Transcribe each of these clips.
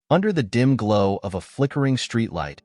Under the dim glow of a flickering streetlight,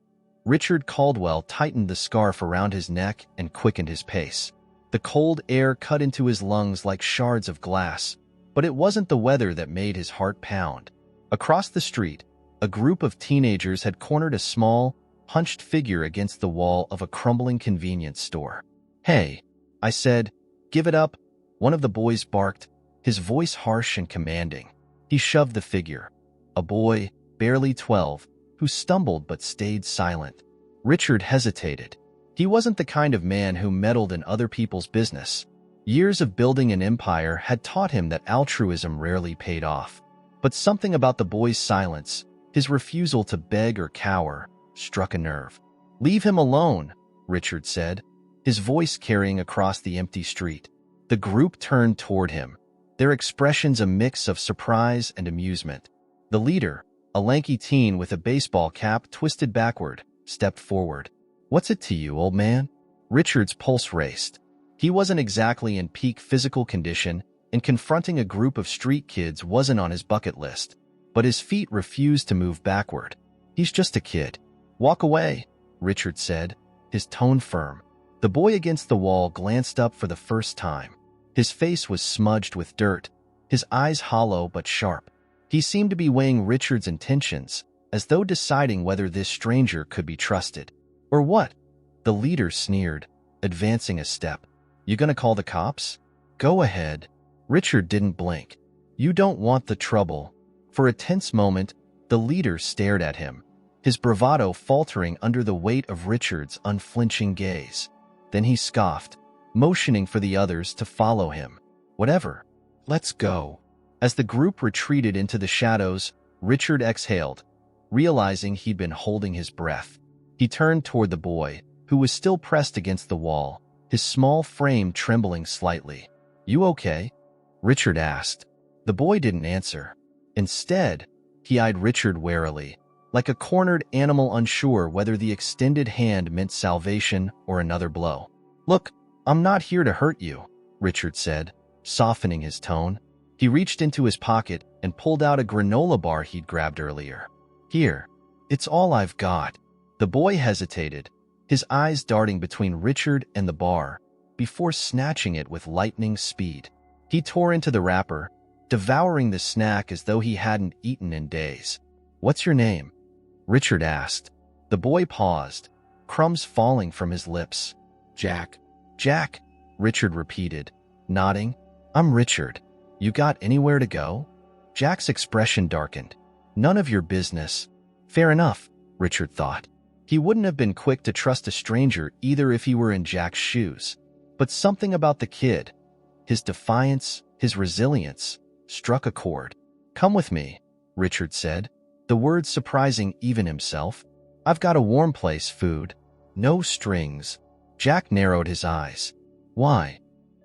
Richard Caldwell tightened the scarf around his neck and quickened his pace. The cold air cut into his lungs like shards of glass, but it wasn't the weather that made his heart pound. Across the street, a group of teenagers had cornered a small, hunched figure against the wall of a crumbling convenience store. "Hey," I said, "give it up," one of the boys barked, his voice harsh and commanding. He shoved the figure, a boy, barely 12, who stumbled but stayed silent. Richard hesitated. He wasn't the kind of man who meddled in other people's business. Years of building an empire had taught him that altruism rarely paid off. But something about the boy's silence, his refusal to beg or cower, struck a nerve. "Leave him alone," Richard said, his voice carrying across the empty street. The group turned toward him, their expressions a mix of surprise and amusement. The leader, a lanky teen with a baseball cap twisted backward, stepped forward. "What's it to you, old man?" Richard's pulse raced. He wasn't exactly in peak physical condition, and confronting a group of street kids wasn't on his bucket list. But his feet refused to move backward. "He's just a kid." "Walk away," Richard said, his tone firm. The boy against the wall glanced up for the first time. His face was smudged with dirt, his eyes hollow but sharp. He seemed to be weighing Richard's intentions, as though deciding whether this stranger could be trusted. "Or what?" The leader sneered, advancing a step. "You gonna call the cops?" "Go ahead." Richard didn't blink. "You don't want the trouble." For a tense moment, the leader stared at him, his bravado faltering under the weight of Richard's unflinching gaze. Then he scoffed, motioning for the others to follow him. "Whatever. Let's go." As the group retreated into the shadows, Richard exhaled, realizing he'd been holding his breath. He turned toward the boy, who was still pressed against the wall, his small frame trembling slightly. "You okay?" Richard asked. The boy didn't answer. Instead, he eyed Richard warily, like a cornered animal unsure whether the extended hand meant salvation or another blow. "Look, I'm not here to hurt you," Richard said, softening his tone. He reached into his pocket and pulled out a granola bar he'd grabbed earlier. "Here, it's all I've got." The boy hesitated, his eyes darting between Richard and the bar, before snatching it with lightning speed. He tore into the wrapper, devouring the snack as though he hadn't eaten in days. "What's your name?" Richard asked. The boy paused, crumbs falling from his lips. "Jack." "Jack," Richard repeated, nodding. "I'm Richard. You got anywhere to go?" Jack's expression darkened. "None of your business." Fair enough, Richard thought. He wouldn't have been quick to trust a stranger either if he were in Jack's shoes. But something about the kid, his defiance, his resilience, struck a chord. "Come with me," Richard said, the words surprising even himself. "I've got a warm place, food. No strings." Jack narrowed his eyes. "Why?"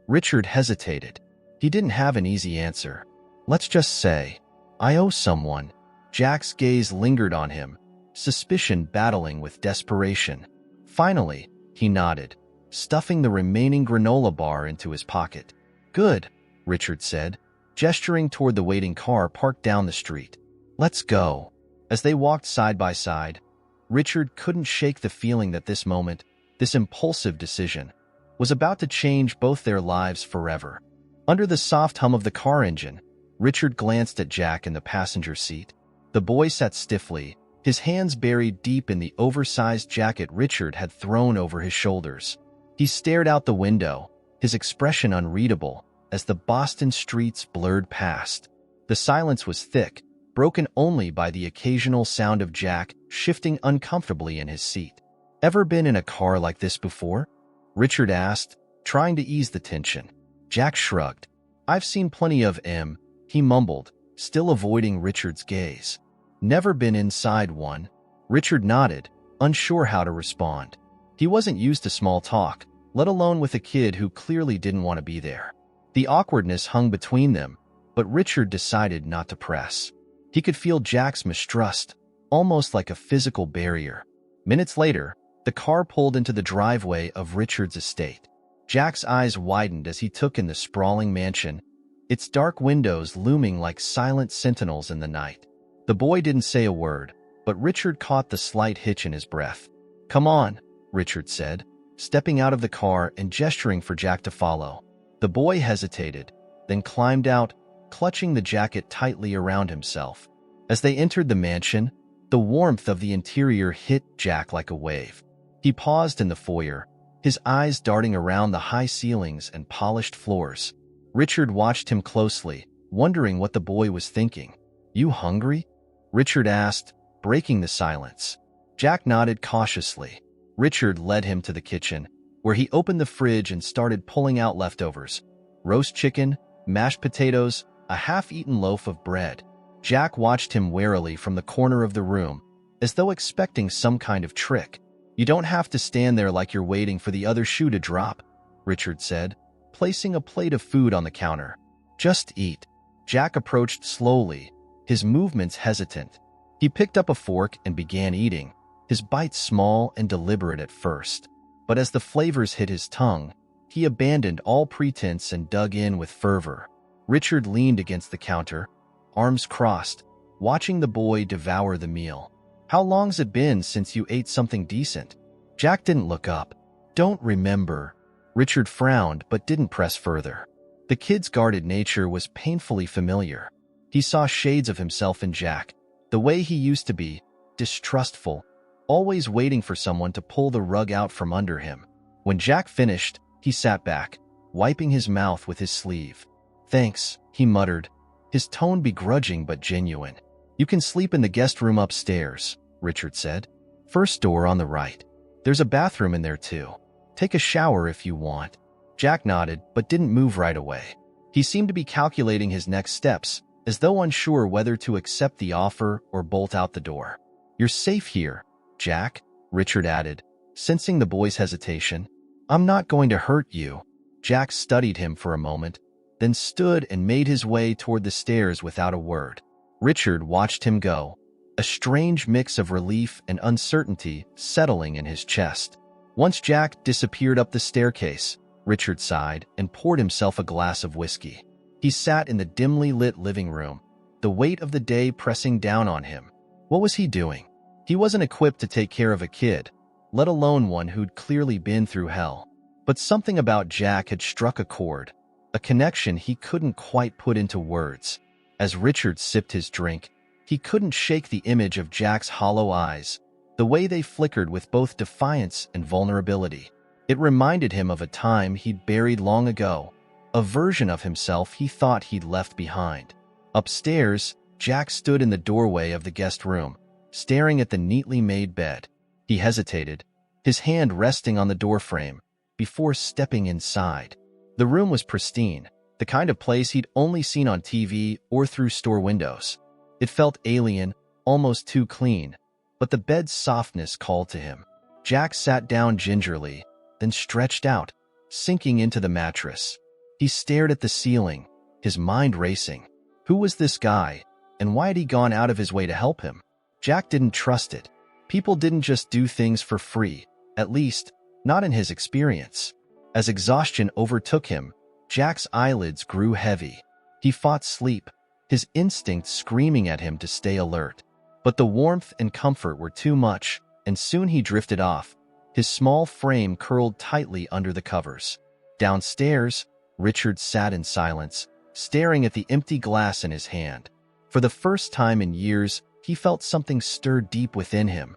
Richard hesitated. He didn't have an easy answer. "Let's just say, I owe someone." Jack's gaze lingered on him, suspicion battling with desperation. Finally, he nodded, stuffing the remaining granola bar into his pocket. "Good," Richard said, gesturing toward the waiting car parked down the street. "Let's go." As they walked side by side, Richard couldn't shake the feeling that this moment, this impulsive decision, was about to change both their lives forever. Under the soft hum of the car engine, Richard glanced at Jack in the passenger seat. The boy sat stiffly, his hands buried deep in the oversized jacket Richard had thrown over his shoulders. He stared out the window, his expression unreadable, as the Boston streets blurred past. The silence was thick, broken only by the occasional sound of Jack shifting uncomfortably in his seat. "Ever been in a car like this before?" Richard asked, trying to ease the tension. Jack shrugged. "I've seen plenty of 'em," he mumbled, still avoiding Richard's gaze. "Never been inside one." Richard nodded, unsure how to respond. He wasn't used to small talk, let alone with a kid who clearly didn't want to be there. The awkwardness hung between them, but Richard decided not to press. He could feel Jack's mistrust, almost like a physical barrier. Minutes later, the car pulled into the driveway of Richard's estate. Jack's eyes widened as he took in the sprawling mansion, its dark windows looming like silent sentinels in the night. The boy didn't say a word, but Richard caught the slight hitch in his breath. "Come on," Richard said, stepping out of the car and gesturing for Jack to follow. The boy hesitated, then climbed out, clutching the jacket tightly around himself. As they entered the mansion, the warmth of the interior hit Jack like a wave. He paused in the foyer, his eyes darting around the high ceilings and polished floors. Richard watched him closely, wondering what the boy was thinking. "You hungry?" Richard asked, breaking the silence. Jack nodded cautiously. Richard led him to the kitchen, where he opened the fridge and started pulling out leftovers. Roast chicken, mashed potatoes, a half-eaten loaf of bread. Jack watched him warily from the corner of the room, as though expecting some kind of trick. "You don't have to stand there like you're waiting for the other shoe to drop," Richard said, placing a plate of food on the counter. "Just eat." Jack approached slowly, his movements hesitant. He picked up a fork and began eating, his bites small and deliberate at first. But as the flavors hit his tongue, he abandoned all pretense and dug in with fervor. Richard leaned against the counter, arms crossed, watching the boy devour the meal. "How long's it been since you ate something decent?" Jack didn't look up. "Don't remember." Richard frowned but didn't press further. The kid's guarded nature was painfully familiar. He saw shades of himself in Jack, the way he used to be, distrustful, always waiting for someone to pull the rug out from under him. When Jack finished, he sat back, wiping his mouth with his sleeve. "Thanks," he muttered, his tone begrudging but genuine. "You can sleep in the guest room upstairs," Richard said. "First door on the right. There's a bathroom in there too. Take a shower if you want." Jack nodded but didn't move right away. He seemed to be calculating his next steps, as though unsure whether to accept the offer or bolt out the door. "You're safe here, Jack," Richard added, sensing the boy's hesitation. "I'm not going to hurt you." Jack studied him for a moment, then stood and made his way toward the stairs without a word. Richard watched him go, a strange mix of relief and uncertainty settling in his chest. Once Jack disappeared up the staircase, Richard sighed and poured himself a glass of whiskey. He sat in the dimly lit living room, the weight of the day pressing down on him. What was he doing? He wasn't equipped to take care of a kid, let alone one who'd clearly been through hell. But something about Jack had struck a chord, a connection he couldn't quite put into words. As Richard sipped his drink, he couldn't shake the image of Jack's hollow eyes, the way they flickered with both defiance and vulnerability. It reminded him of a time he'd buried long ago, a version of himself he thought he'd left behind. Upstairs, Jack stood in the doorway of the guest room, staring at the neatly made bed. He hesitated, his hand resting on the doorframe, before stepping inside. The room was pristine, the kind of place he'd only seen on TV or through store windows. It felt alien, almost too clean, but the bed's softness called to him. Jack sat down gingerly, then stretched out, sinking into the mattress. He stared at the ceiling, his mind racing. Who was this guy, and why had he gone out of his way to help him? Jack didn't trust it. People didn't just do things for free, at least, not in his experience. As exhaustion overtook him, Jack's eyelids grew heavy. He fought sleep, his instincts screaming at him to stay alert. But the warmth and comfort were too much, and soon he drifted off, his small frame curled tightly under the covers. Downstairs, Richard sat in silence, staring at the empty glass in his hand. For the first time in years, he felt something stir deep within him,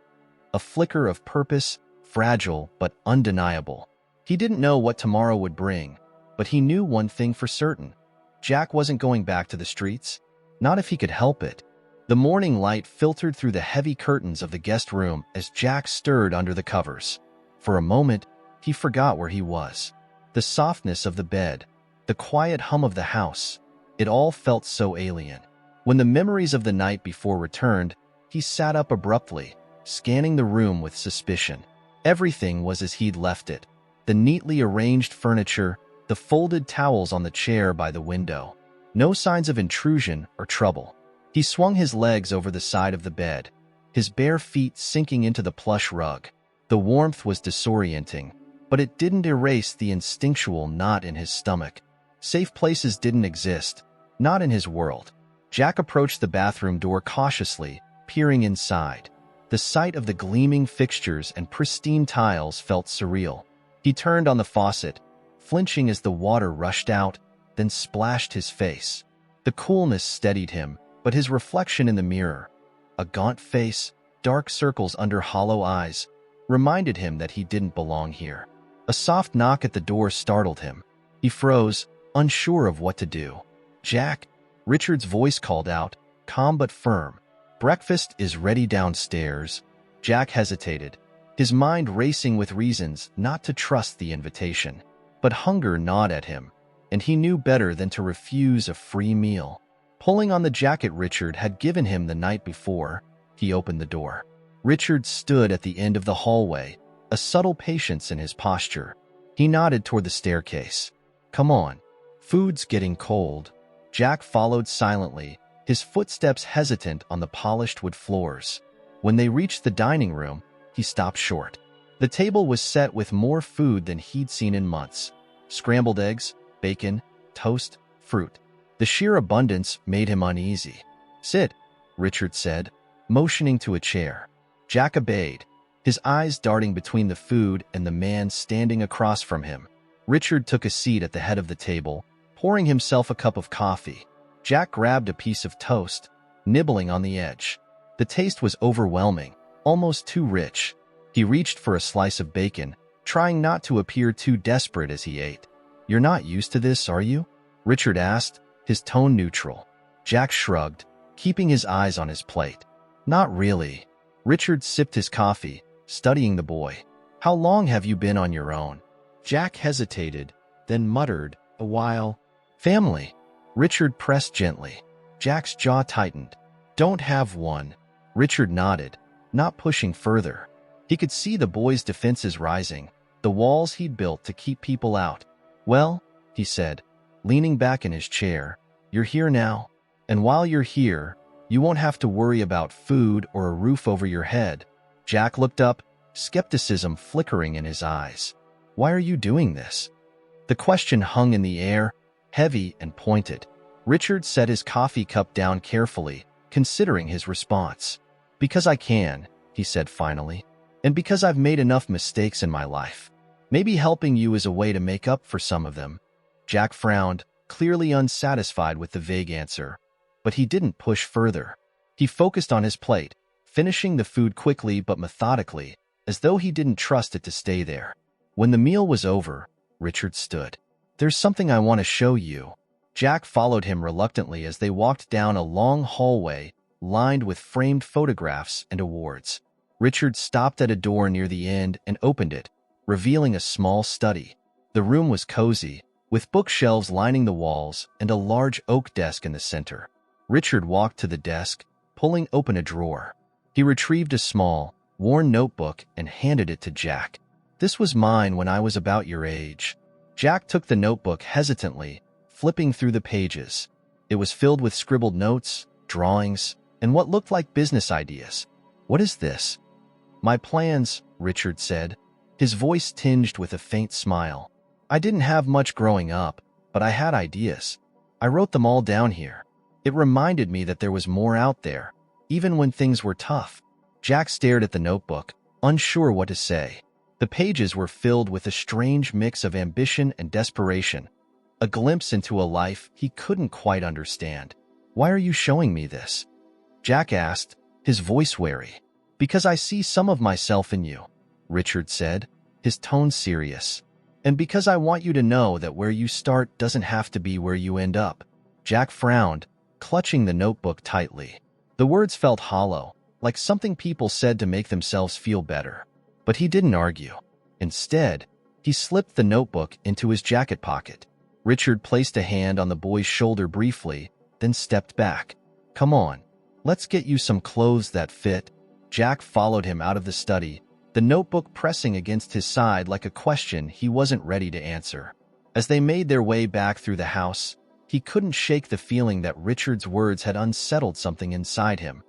a flicker of purpose, fragile but undeniable. He didn't know what tomorrow would bring, but he knew one thing for certain. Jack wasn't going back to the streets, not if he could help it. The morning light filtered through the heavy curtains of the guest room as Jack stirred under the covers. For a moment, he forgot where he was. The softness of the bed, the quiet hum of the house, it all felt so alien. When the memories of the night before returned, he sat up abruptly, scanning the room with suspicion. Everything was as he'd left it. The neatly arranged furniture, the folded towels on the chair by the window. No signs of intrusion or trouble. He swung his legs over the side of the bed, his bare feet sinking into the plush rug. The warmth was disorienting, but it didn't erase the instinctual knot in his stomach. Safe places didn't exist, not in his world. Jack approached the bathroom door cautiously, peering inside. The sight of the gleaming fixtures and pristine tiles felt surreal. He turned on the faucet, flinching as the water rushed out, then splashed his face. The coolness steadied him, but his reflection in the mirror, a gaunt face, dark circles under hollow eyes, reminded him that he didn't belong here. A soft knock at the door startled him. He froze, unsure of what to do. "Jack," Richard's voice called out, calm but firm. "Breakfast is ready downstairs." Jack hesitated, his mind racing with reasons not to trust the invitation. But hunger gnawed at him, and he knew better than to refuse a free meal. Pulling on the jacket Richard had given him the night before, he opened the door. Richard stood at the end of the hallway, a subtle patience in his posture. He nodded toward the staircase. "Come on. Food's getting cold." Jack followed silently, his footsteps hesitant on the polished wood floors. When they reached the dining room, he stopped short. The table was set with more food than he'd seen in months. Scrambled eggs, bacon, toast, fruit. The sheer abundance made him uneasy. "Sit," Richard said, motioning to a chair. Jack obeyed, his eyes darting between the food and the man standing across from him. Richard took a seat at the head of the table, pouring himself a cup of coffee. Jack grabbed a piece of toast, nibbling on the edge. The taste was overwhelming, almost too rich. He reached for a slice of bacon, trying not to appear too desperate as he ate. "You're not used to this, are you?" Richard asked, his tone neutral. Jack shrugged, keeping his eyes on his plate. "Not really." Richard sipped his coffee, studying the boy. "How long have you been on your own?" Jack hesitated, then muttered, "A while." "Family?" Richard pressed gently. Jack's jaw tightened. "Don't have one." Richard nodded, not pushing further. He could see the boy's defenses rising, the walls he'd built to keep people out. "Well," he said, leaning back in his chair, "you're here now. And while you're here, you won't have to worry about food or a roof over your head." Jack looked up, skepticism flickering in his eyes. "Why are you doing this?" The question hung in the air, heavy and pointed. Richard set his coffee cup down carefully, considering his response. "Because I can," he said finally, "and because I've made enough mistakes in my life. Maybe helping you is a way to make up for some of them." Jack frowned, clearly unsatisfied with the vague answer. But he didn't push further. He focused on his plate, finishing the food quickly but methodically, as though he didn't trust it to stay there. When the meal was over, Richard stood. "There's something I want to show you." Jack followed him reluctantly as they walked down a long hallway lined with framed photographs and awards. Richard stopped at a door near the end and opened it, revealing a small study. The room was cozy, with bookshelves lining the walls and a large oak desk in the center. Richard walked to the desk, pulling open a drawer. He retrieved a small, worn notebook and handed it to Jack. "This was mine when I was about your age." Jack took the notebook hesitantly, flipping through the pages. It was filled with scribbled notes, drawings, and what looked like business ideas. "What is this?" "My plans," Richard said, his voice tinged with a faint smile. "I didn't have much growing up, but I had ideas. I wrote them all down here. It reminded me that there was more out there, even when things were tough." Jack stared at the notebook, unsure what to say. The pages were filled with a strange mix of ambition and desperation, a glimpse into a life he couldn't quite understand. "Why are you showing me this?" Jack asked, his voice wary. "Because I see some of myself in you," Richard said, his tone serious. "And because I want you to know that where you start doesn't have to be where you end up." Jack frowned, clutching the notebook tightly. The words felt hollow, like something people said to make themselves feel better. But he didn't argue. Instead, he slipped the notebook into his jacket pocket. Richard placed a hand on the boy's shoulder briefly, then stepped back. "Come on, let's get you some clothes that fit." Jack followed him out of the study, the notebook pressing against his side like a question he wasn't ready to answer. As they made their way back through the house, he couldn't shake the feeling that Richard's words had unsettled something inside him.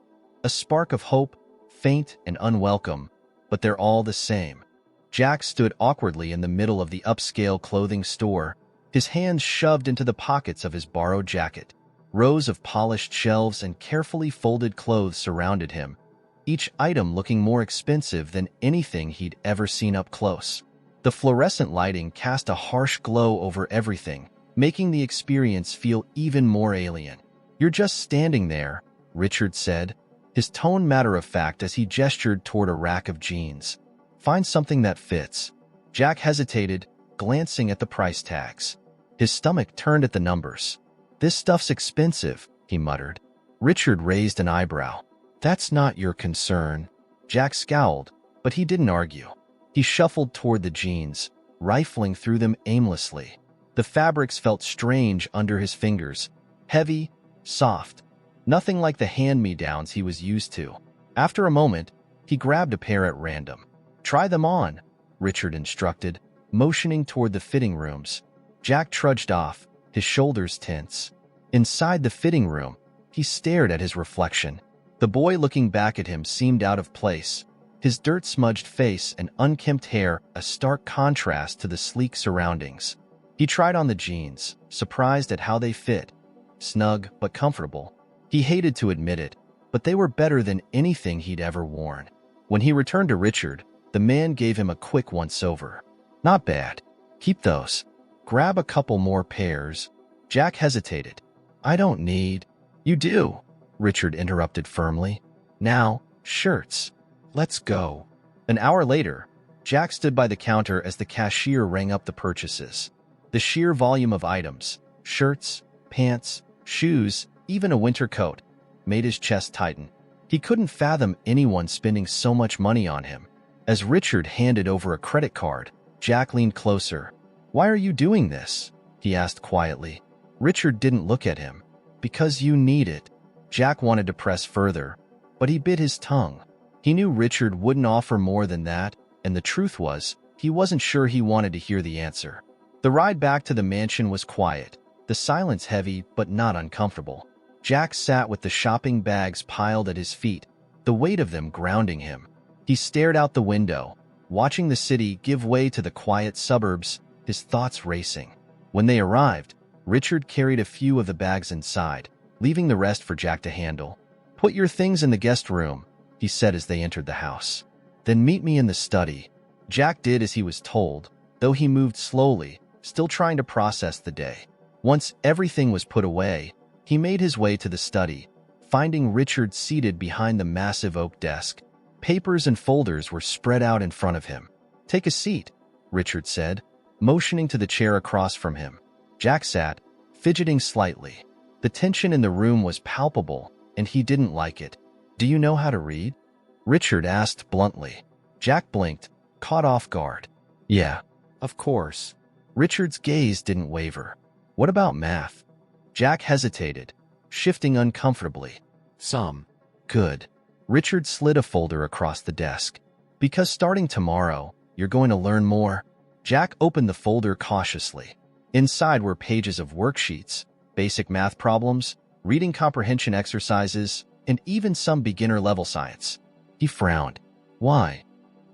A spark of hope, faint and unwelcome, but they're all the same. Jack stood awkwardly in the middle of the upscale clothing store, his hands shoved into the pockets of his borrowed jacket. Rows of polished shelves and carefully folded clothes surrounded him, each item looking more expensive than anything he'd ever seen up close. The fluorescent lighting cast a harsh glow over everything, making the experience feel even more alien. "You're just standing there," Richard said, his tone matter-of-fact as he gestured toward a rack of jeans. "Find something that fits." Jack hesitated, glancing at the price tags. His stomach turned at the numbers. "This stuff's expensive," he muttered. Richard raised an eyebrow. "That's not your concern." Jack scowled, but he didn't argue. He shuffled toward the jeans, rifling through them aimlessly. The fabrics felt strange under his fingers, heavy, soft, nothing like the hand-me-downs he was used to. After a moment, he grabbed a pair at random. "Try them on," Richard instructed, motioning toward the fitting rooms. Jack trudged off, his shoulders tense. Inside the fitting room, he stared at his reflection. The boy looking back at him seemed out of place, his dirt-smudged face and unkempt hair a stark contrast to the sleek surroundings. He tried on the jeans, surprised at how they fit. Snug but comfortable. He hated to admit it, but they were better than anything he'd ever worn. When he returned to Richard, the man gave him a quick once-over. "Not bad. Keep those. Grab a couple more pairs." Jack hesitated. "I don't need—" "You do," Richard interrupted firmly. "Now, shirts. Let's go." An hour later, Jack stood by the counter as the cashier rang up the purchases. The sheer volume of items, shirts, pants, shoes, even a winter coat, made his chest tighten. He couldn't fathom anyone spending so much money on him. As Richard handed over a credit card, Jack leaned closer. "Why are you doing this?" he asked quietly. Richard didn't look at him. "Because you need it." Jack wanted to press further, but he bit his tongue. He knew Richard wouldn't offer more than that, and the truth was, he wasn't sure he wanted to hear the answer. The ride back to the mansion was quiet, the silence heavy but not uncomfortable. Jack sat with the shopping bags piled at his feet, the weight of them grounding him. He stared out the window, watching the city give way to the quiet suburbs, his thoughts racing. When they arrived, Richard carried a few of the bags inside, leaving the rest for Jack to handle. "Put your things in the guest room," he said as they entered the house. "Then meet me in the study." Jack did as he was told, though he moved slowly, still trying to process the day. Once everything was put away, he made his way to the study, finding Richard seated behind the massive oak desk. Papers and folders were spread out in front of him. "Take a seat," Richard said, motioning to the chair across from him. Jack sat, fidgeting slightly. The tension in the room was palpable, and he didn't like it. "Do you know how to read?" Richard asked bluntly. Jack blinked, caught off guard. "Yeah, of course." Richard's gaze didn't waver. "What about math?" Jack hesitated, shifting uncomfortably. "Some." "Good." Richard slid a folder across the desk. "Because starting tomorrow, you're going to learn more." Jack opened the folder cautiously. Inside were pages of worksheets, basic math problems, reading comprehension exercises, and even some beginner-level science. He frowned. "Why?"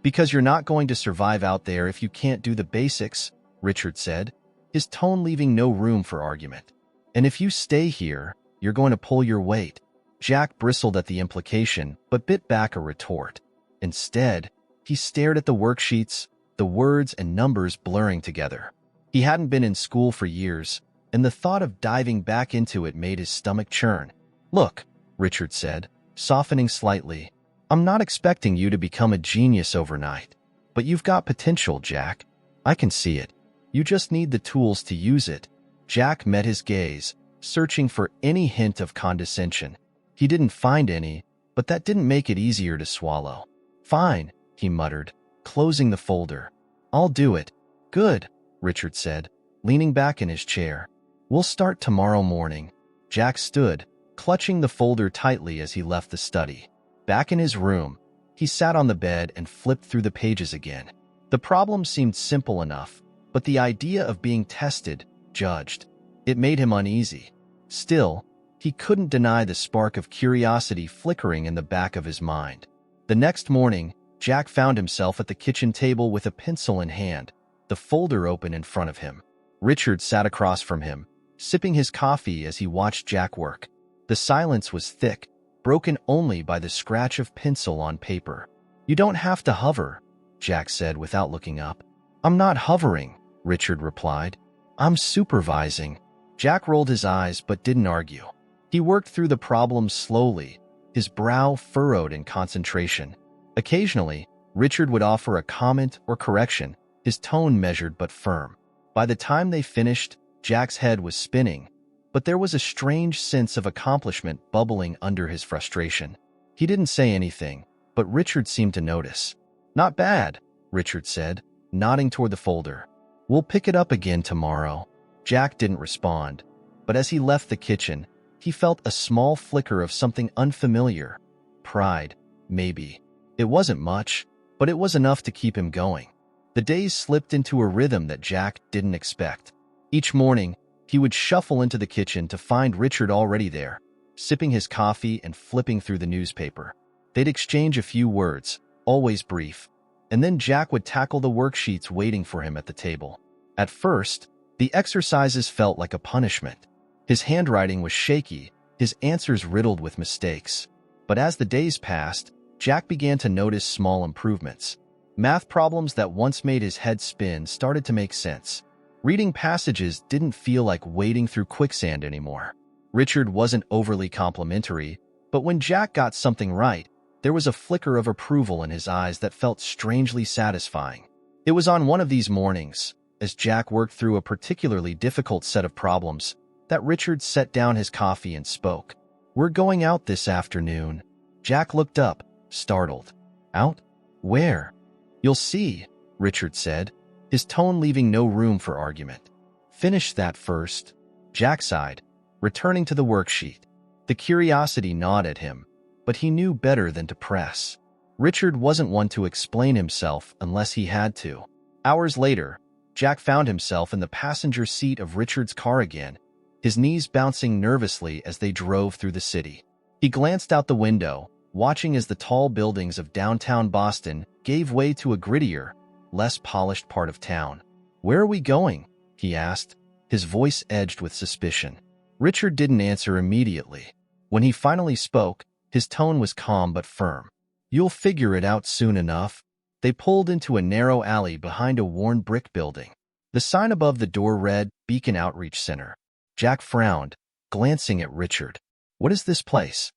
"Because you're not going to survive out there if you can't do the basics," Richard said, his tone leaving no room for argument. "And if you stay here, you're going to pull your weight." Jack bristled at the implication, but bit back a retort. Instead, he stared at the worksheets, the words and numbers blurring together. He hadn't been in school for years, and the thought of diving back into it made his stomach churn. "Look," Richard said, softening slightly, "I'm not expecting you to become a genius overnight. But you've got potential, Jack. I can see it. You just need the tools to use it." Jack met his gaze, searching for any hint of condescension. He didn't find any, but that didn't make it easier to swallow. "Fine," he muttered, closing the folder. "I'll do it." "Good," Richard said, leaning back in his chair. "We'll start tomorrow morning." Jack stood, clutching the folder tightly as he left the study. Back in his room, he sat on the bed and flipped through the pages again. The problem seemed simple enough, but the idea of being tested, judged, it made him uneasy. Still, he couldn't deny the spark of curiosity flickering in the back of his mind. The next morning, Jack found himself at the kitchen table with a pencil in hand, the folder open in front of him. Richard sat across from him, sipping his coffee as he watched Jack work. The silence was thick, broken only by the scratch of pencil on paper. "You don't have to hover," Jack said without looking up. "I'm not hovering," Richard replied. "I'm supervising." Jack rolled his eyes but didn't argue. He worked through the problem slowly, his brow furrowed in concentration. Occasionally, Richard would offer a comment or correction, his tone measured but firm. By the time they finished, Jack's head was spinning, but there was a strange sense of accomplishment bubbling under his frustration. He didn't say anything, but Richard seemed to notice. "Not bad," Richard said, nodding toward the folder. "We'll pick it up again tomorrow." Jack didn't respond, but as he left the kitchen, he felt a small flicker of something unfamiliar. Pride, maybe. It wasn't much, but it was enough to keep him going. The days slipped into a rhythm that Jack didn't expect. Each morning, he would shuffle into the kitchen to find Richard already there, sipping his coffee and flipping through the newspaper. They'd exchange a few words, always brief, and then Jack would tackle the worksheets waiting for him at the table. At first, the exercises felt like a punishment. His handwriting was shaky, his answers riddled with mistakes. But as the days passed, Jack began to notice small improvements. Math problems that once made his head spin started to make sense. Reading passages didn't feel like wading through quicksand anymore. Richard wasn't overly complimentary, but when Jack got something right, there was a flicker of approval in his eyes that felt strangely satisfying. It was on one of these mornings, as Jack worked through a particularly difficult set of problems, that Richard set down his coffee and spoke. "We're going out this afternoon." Jack looked up, startled. "Out? Where?" "You'll see," Richard said, his tone leaving no room for argument. "Finish that first." Jack sighed, returning to the worksheet. The curiosity gnawed at him, but he knew better than to press. Richard wasn't one to explain himself unless he had to. Hours later, Jack found himself in the passenger seat of Richard's car again, his knees bouncing nervously as they drove through the city. He glanced out the window, watching as the tall buildings of downtown Boston gave way to a grittier, less polished part of town. "Where are we going?" he asked, his voice edged with suspicion. Richard didn't answer immediately. When he finally spoke, his tone was calm but firm. "You'll figure it out soon enough." They pulled into a narrow alley behind a worn brick building. The sign above the door read, "Beacon Outreach Center." Jack frowned, glancing at Richard. "What is this place?"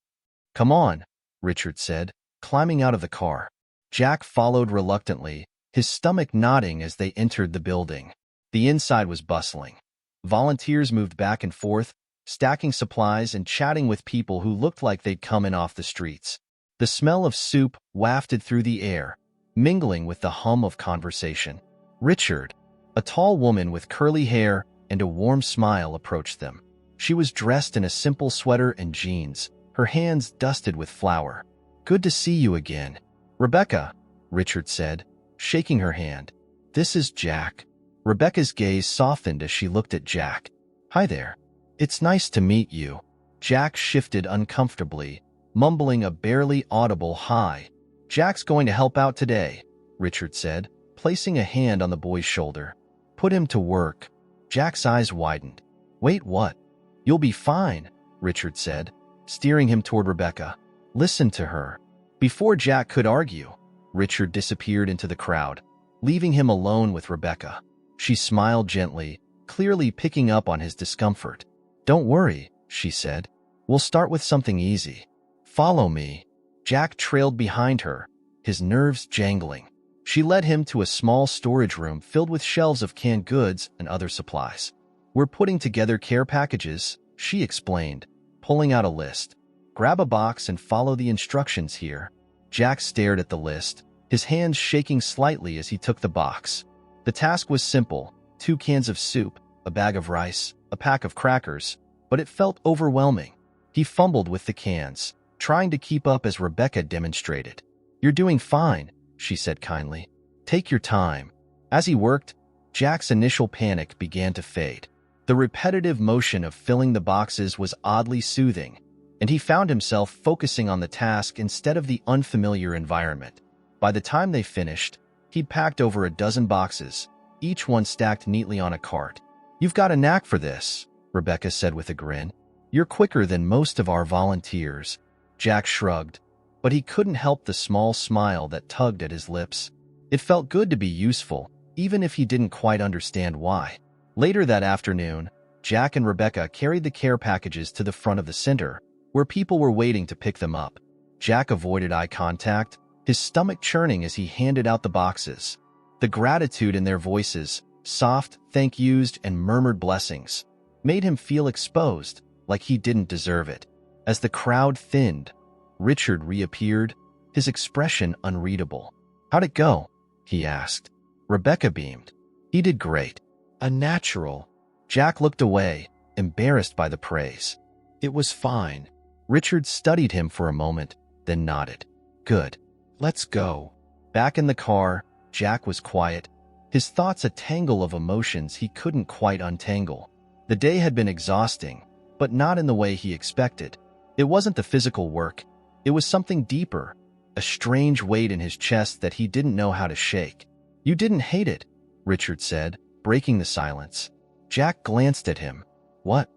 "Come on," Richard said, climbing out of the car. Jack followed reluctantly, his stomach knotting as they entered the building. The inside was bustling. Volunteers moved back and forth, stacking supplies and chatting with people who looked like they'd come in off the streets. The smell of soup wafted through the air, mingling with the hum of conversation. Richard, a tall woman with curly hair and a warm smile, approached them. She was dressed in a simple sweater and jeans, her hands dusted with flour. "Good to see you again." "Rebecca," Richard said, shaking her hand. "This is Jack." Rebecca's gaze softened as she looked at Jack. "Hi there. It's nice to meet you." Jack shifted uncomfortably, mumbling a barely audible hi. "Jack's going to help out today," Richard said, placing a hand on the boy's shoulder. "Put him to work." Jack's eyes widened. "Wait, what?" "You'll be fine," Richard said, steering him toward Rebecca. "Listen to her." Before Jack could argue, Richard disappeared into the crowd, leaving him alone with Rebecca. She smiled gently, clearly picking up on his discomfort. "Don't worry," she said. "We'll start with something easy. Follow me." Jack trailed behind her, his nerves jangling. She led him to a small storage room filled with shelves of canned goods and other supplies. "We're putting together care packages," she explained, pulling out a list. "Grab a box and follow the instructions here." Jack stared at the list, his hands shaking slightly as he took the box. The task was simple: 2 cans of soup, a bag of rice, a pack of crackers, but it felt overwhelming. He fumbled with the cans, trying to keep up as Rebecca demonstrated. "You're doing fine," she said kindly. "Take your time." As he worked, Jack's initial panic began to fade. The repetitive motion of filling the boxes was oddly soothing, and he found himself focusing on the task instead of the unfamiliar environment. By the time they finished, he'd packed over a dozen boxes, each one stacked neatly on a cart. "You've got a knack for this," Rebecca said with a grin. You're quicker than most of our volunteers. Jack shrugged, but he couldn't help the small smile that tugged at his lips. It felt good to be useful, even if he didn't quite understand why. Later that afternoon, Jack and Rebecca carried the care packages to the front of the center, where people were waiting to pick them up. Jack avoided eye contact, his stomach churning as he handed out the boxes. The gratitude in their voices, soft thank yous and murmured blessings, made him feel exposed, like he didn't deserve it. As the crowd thinned, Richard reappeared, his expression unreadable. How'd it go? He asked. Rebecca beamed. He did great. A natural. Jack looked away, embarrassed by the praise. It was fine. Richard studied him for a moment, then nodded. Good. Let's go. Back in the car, Jack was quiet, his thoughts a tangle of emotions he couldn't quite untangle. The day had been exhausting, but not in the way he expected. It wasn't the physical work. It was something deeper, a strange weight in his chest that he didn't know how to shake. You didn't hate it, Richard said, breaking the silence. Jack glanced at him. What?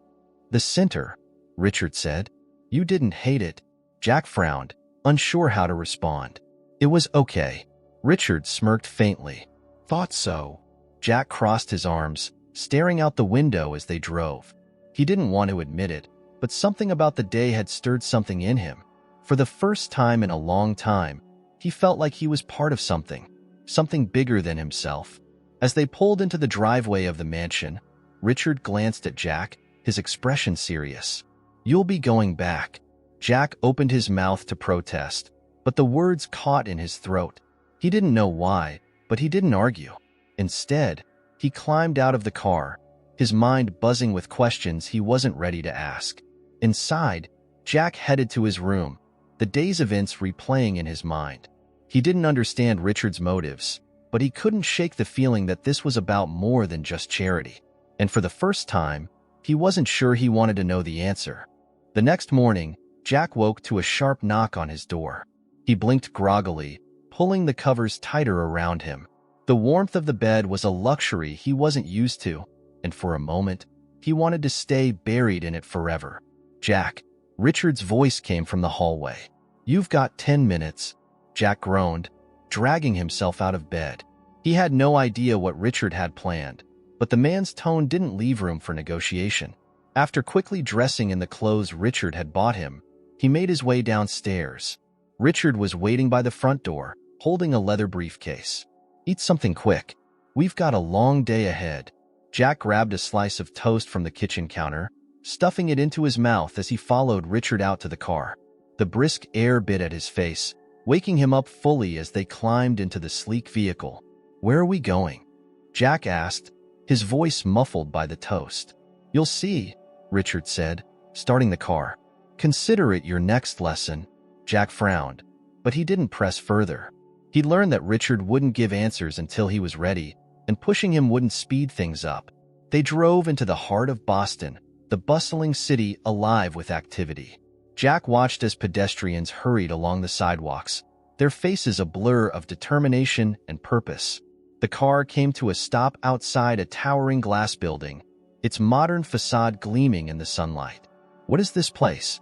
The center, Richard said. You didn't hate it. Jack frowned, unsure how to respond. It was okay. Richard smirked faintly. Thought so. Jack crossed his arms, staring out the window as they drove. He didn't want to admit it, but something about the day had stirred something in him. For the first time in a long time, he felt like he was part of something bigger than himself. As they pulled into the driveway of the mansion, Richard glanced at Jack, his expression serious. You'll be going back. Jack opened his mouth to protest, but the words caught in his throat. He didn't know why, but he didn't argue. Instead, he climbed out of the car, his mind buzzing with questions he wasn't ready to ask. Inside, Jack headed to his room, the day's events replaying in his mind. He didn't understand Richard's motives, but he couldn't shake the feeling that this was about more than just charity. And for the first time, he wasn't sure he wanted to know the answer. The next morning, Jack woke to a sharp knock on his door. He blinked groggily, pulling the covers tighter around him. The warmth of the bed was a luxury he wasn't used to, and for a moment, he wanted to stay buried in it forever. Jack, Richard's voice came from the hallway. You've got 10 minutes, Jack groaned, dragging himself out of bed. He had no idea what Richard had planned, but the man's tone didn't leave room for negotiation. After quickly dressing in the clothes Richard had bought him, he made his way downstairs. Richard was waiting by the front door, holding a leather briefcase. Eat something quick. We've got a long day ahead. Jack grabbed a slice of toast from the kitchen counter, stuffing it into his mouth as he followed Richard out to the car. The brisk air bit at his face, waking him up fully as they climbed into the sleek vehicle. Where are we going? Jack asked, his voice muffled by the toast. You'll see, Richard said, starting the car. Consider it your next lesson. Jack frowned, but he didn't press further. He'd learned that Richard wouldn't give answers until he was ready, and pushing him wouldn't speed things up. They drove into the heart of Boston, the bustling city alive with activity. Jack watched as pedestrians hurried along the sidewalks, their faces a blur of determination and purpose. The car came to a stop outside a towering glass building, its modern facade gleaming in the sunlight. What is this place?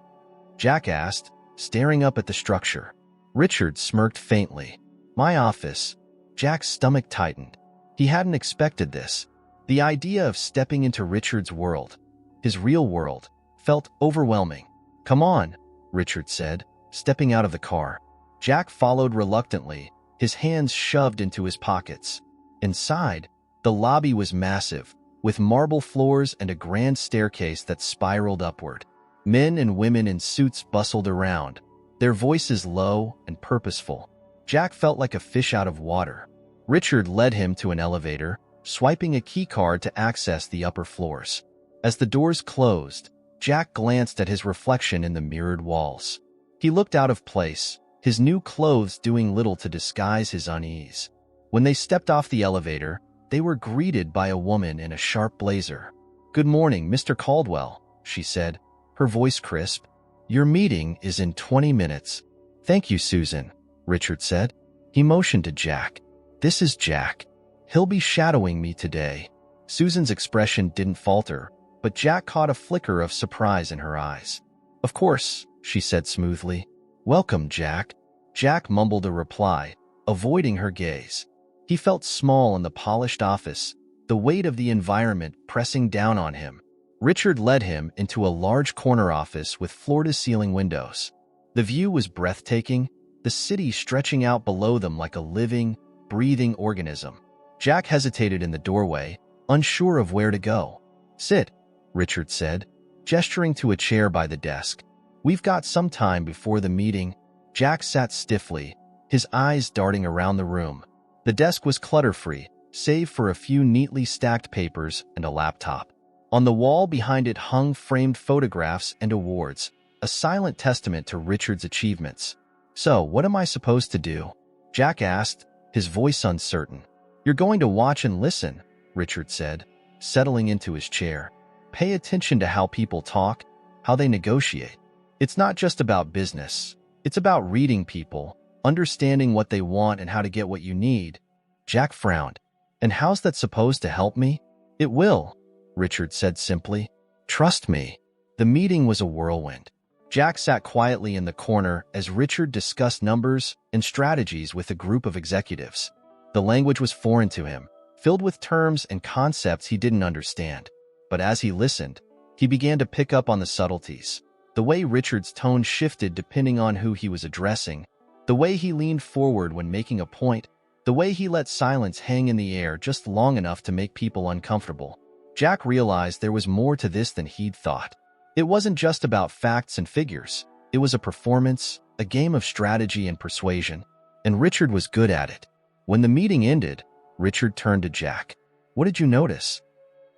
Jack asked, staring up at the structure. Richard smirked faintly. My office. Jack's stomach tightened. He hadn't expected this. The idea of stepping into Richard's world, his real world, felt overwhelming. Come on, Richard said, stepping out of the car. Jack followed reluctantly, his hands shoved into his pockets. Inside, the lobby was massive, with marble floors and a grand staircase that spiraled upward. Men and women in suits bustled around, their voices low and purposeful. Jack felt like a fish out of water. Richard led him to an elevator, swiping a keycard to access the upper floors. As the doors closed, Jack glanced at his reflection in the mirrored walls. He looked out of place, his new clothes doing little to disguise his unease. When they stepped off the elevator, they were greeted by a woman in a sharp blazer. Good morning, Mr. Caldwell, she said, her voice crisp. Your meeting is in 20 minutes. Thank you, Susan, Richard said. He motioned to Jack. This is Jack. He'll be shadowing me today. Susan's expression didn't falter, but Jack caught a flicker of surprise in her eyes. "Of course," she said smoothly. "Welcome, Jack." Jack mumbled a reply, avoiding her gaze. He felt small in the polished office, the weight of the environment pressing down on him. Richard led him into a large corner office with floor-to-ceiling windows. The view was breathtaking, the city stretching out below them like a living, breathing organism. Jack hesitated in the doorway, unsure of where to go. "Sit," Richard said, gesturing to a chair by the desk. "We've got some time before the meeting." Jack sat stiffly, his eyes darting around the room. The desk was clutter-free, save for a few neatly stacked papers and a laptop. On the wall behind it hung framed photographs and awards, a silent testament to Richard's achievements. "So, what am I supposed to do?" Jack asked, his voice uncertain. "You're going to watch and listen," Richard said, settling into his chair. "Pay attention to how people talk, how they negotiate. It's not just about business. It's about reading people, understanding what they want and how to get what you need." Jack frowned. "And how's that supposed to help me?" "It will," Richard said simply. "Trust me." The meeting was a whirlwind. Jack sat quietly in the corner as Richard discussed numbers and strategies with a group of executives. The language was foreign to him, filled with terms and concepts he didn't understand. But as he listened, he began to pick up on the subtleties. The way Richard's tone shifted depending on who he was addressing, the way he leaned forward when making a point, the way he let silence hang in the air just long enough to make people uncomfortable. Jack realized there was more to this than he'd thought. It wasn't just about facts and figures. It was a performance, a game of strategy and persuasion, and Richard was good at it. When the meeting ended, Richard turned to Jack. "What did you notice?"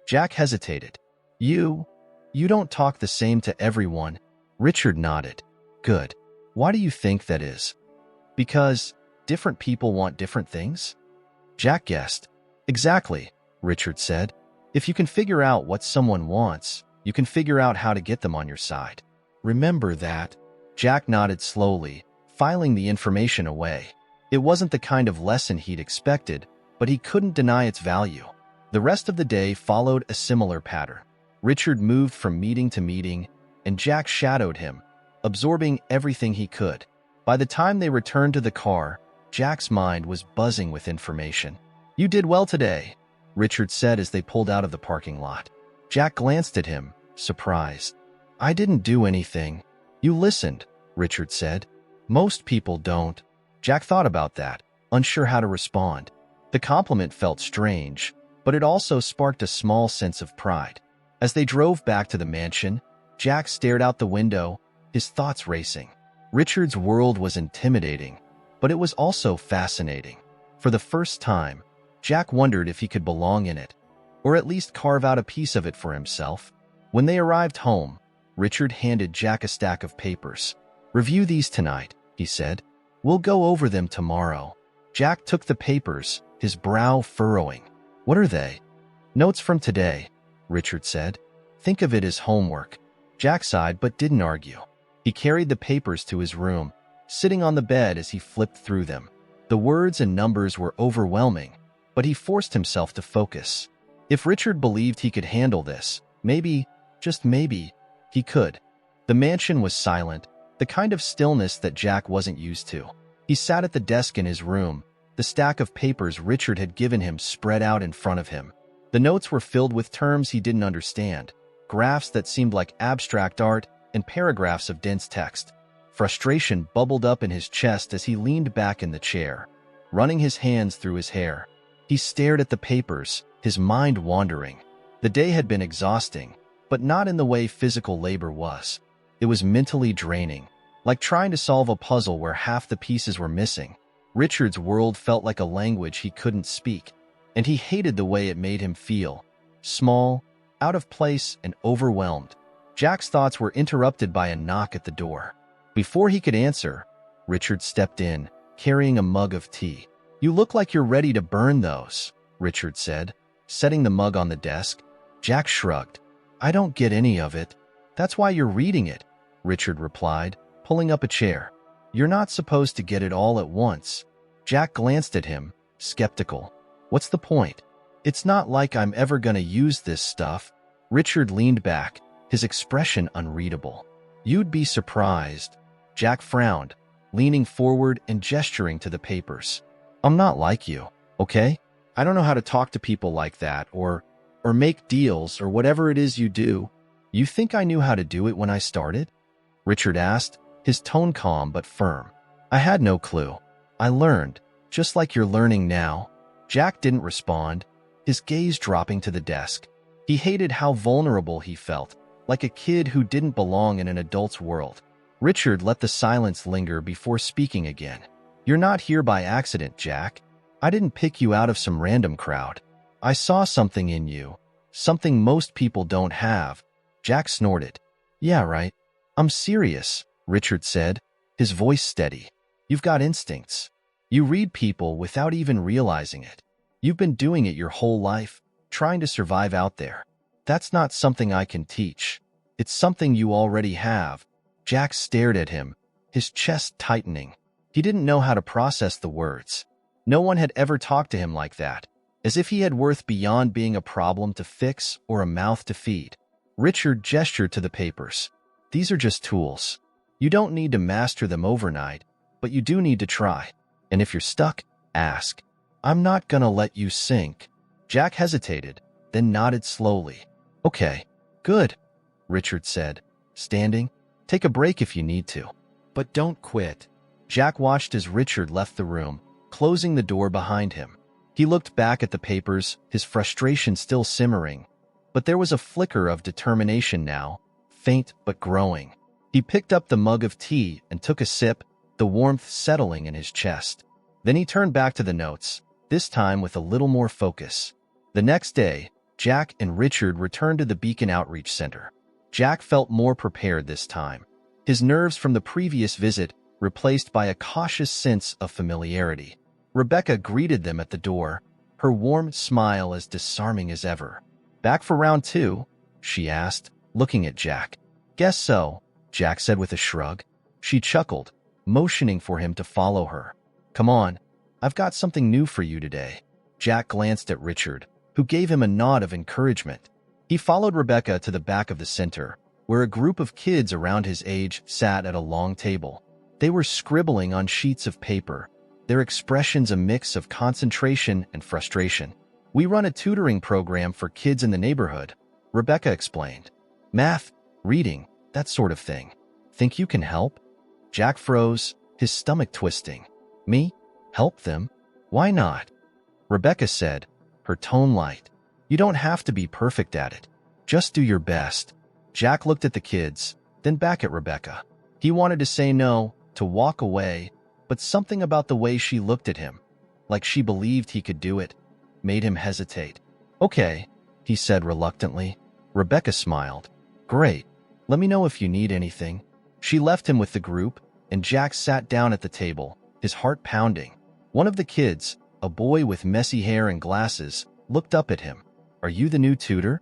Jack hesitated. You don't talk the same to everyone." Richard nodded. "Good. Why do you think that is?" "Because different people want different things?" Jack guessed. "Exactly," Richard said. "If you can figure out what someone wants, you can figure out how to get them on your side. Remember that." Jack nodded slowly, filing the information away. It wasn't the kind of lesson he'd expected, but he couldn't deny its value. The rest of the day followed a similar pattern. Richard moved from meeting to meeting, and Jack shadowed him, absorbing everything he could. By the time they returned to the car, Jack's mind was buzzing with information. "You did well today," Richard said as they pulled out of the parking lot. Jack glanced at him, surprised. "I didn't do anything." "You listened," Richard said. "Most people don't." Jack thought about that, unsure how to respond. The compliment felt strange, but it also sparked a small sense of pride. As they drove back to the mansion, Jack stared out the window, his thoughts racing. Richard's world was intimidating, but it was also fascinating. For the first time, Jack wondered if he could belong in it, or at least carve out a piece of it for himself. When they arrived home, Richard handed Jack a stack of papers. "Review these tonight," he said. "We'll go over them tomorrow." Jack took the papers, his brow furrowing. "What are they?" "Notes from today," Richard said. "Think of it as homework." Jack sighed but didn't argue. He carried the papers to his room, sitting on the bed as he flipped through them. The words and numbers were overwhelming, but he forced himself to focus. If Richard believed he could handle this, maybe, just maybe, he could. The mansion was silent, the kind of stillness that Jack wasn't used to. He sat at the desk in his room, the stack of papers Richard had given him spread out in front of him. The notes were filled with terms he didn't understand, graphs that seemed like abstract art, and paragraphs of dense text. Frustration bubbled up in his chest as he leaned back in the chair, running his hands through his hair. He stared at the papers, his mind wandering. The day had been exhausting, but not in the way physical labor was. It was mentally draining, like trying to solve a puzzle where half the pieces were missing. Richard's world felt like a language he couldn't speak, and he hated the way it made him feel. Small, out of place, and overwhelmed. Jack's thoughts were interrupted by a knock at the door. Before he could answer, Richard stepped in, carrying a mug of tea. "You look like you're ready to burn those," Richard said, setting the mug on the desk. Jack shrugged. "I don't get any of it." "That's why you're reading it," Richard replied, pulling up a chair. "You're not supposed to get it all at once." Jack glanced at him, skeptical. "What's the point? It's not like I'm ever gonna use this stuff." Richard leaned back, his expression unreadable. You'd be surprised. Jack frowned, leaning forward and gesturing to the papers. I'm not like you, okay? I don't know how to talk to people like that or make deals or whatever it is you do. You think I knew how to do it when I started? Richard asked, his tone calm but firm. I had no clue. I learned, just like you're learning now. Jack didn't respond, his gaze dropping to the desk. He hated how vulnerable he felt, like a kid who didn't belong in an adult's world. Richard let the silence linger before speaking again. You're not here by accident, Jack. I didn't pick you out of some random crowd. I saw something in you, something most people don't have. Jack snorted. Yeah, right. I'm serious, Richard said, his voice steady. You've got instincts. You read people without even realizing it. You've been doing it your whole life, trying to survive out there. That's not something I can teach. It's something you already have. Jack stared at him, his chest tightening. He didn't know how to process the words. No one had ever talked to him like that, as if he had worth beyond being a problem to fix or a mouth to feed. Richard gestured to the papers. These are just tools. You don't need to master them overnight, but you do need to try. And if you're stuck, ask. I'm not gonna let you sink. Jack hesitated, then nodded slowly. Okay, good, Richard said, standing. Take a break if you need to, but don't quit. Jack watched as Richard left the room, closing the door behind him. He looked back at the papers, his frustration still simmering, but there was a flicker of determination now, faint but growing. He picked up the mug of tea and took a sip, the warmth settling in his chest. Then he turned back to the notes, this time with a little more focus. The next day, Jack and Richard returned to the Beacon Outreach Center. Jack felt more prepared this time, his nerves from the previous visit replaced by a cautious sense of familiarity. Rebecca greeted them at the door, her warm smile as disarming as ever. Back for round 2? She asked, looking at Jack. Guess so, Jack said with a shrug. She chuckled, motioning for him to follow her. Come on, I've got something new for you today. Jack glanced at Richard, who gave him a nod of encouragement. He followed Rebecca to the back of the center, where a group of kids around his age sat at a long table. They were scribbling on sheets of paper, their expressions a mix of concentration and frustration. We run a tutoring program for kids in the neighborhood, Rebecca explained. Math, reading, that sort of thing. Think you can help? Jack froze, his stomach twisting. Me? Help them? Why not? Rebecca said, her tone light. You don't have to be perfect at it. Just do your best. Jack looked at the kids, then back at Rebecca. He wanted to say no, to walk away, but something about the way she looked at him, like she believed he could do it, made him hesitate. Okay, he said reluctantly. Rebecca smiled. Great. Let me know if you need anything. She left him with the group, and Jack sat down at the table, his heart pounding. One of the kids, a boy with messy hair and glasses, looked up at him. Are you the new tutor?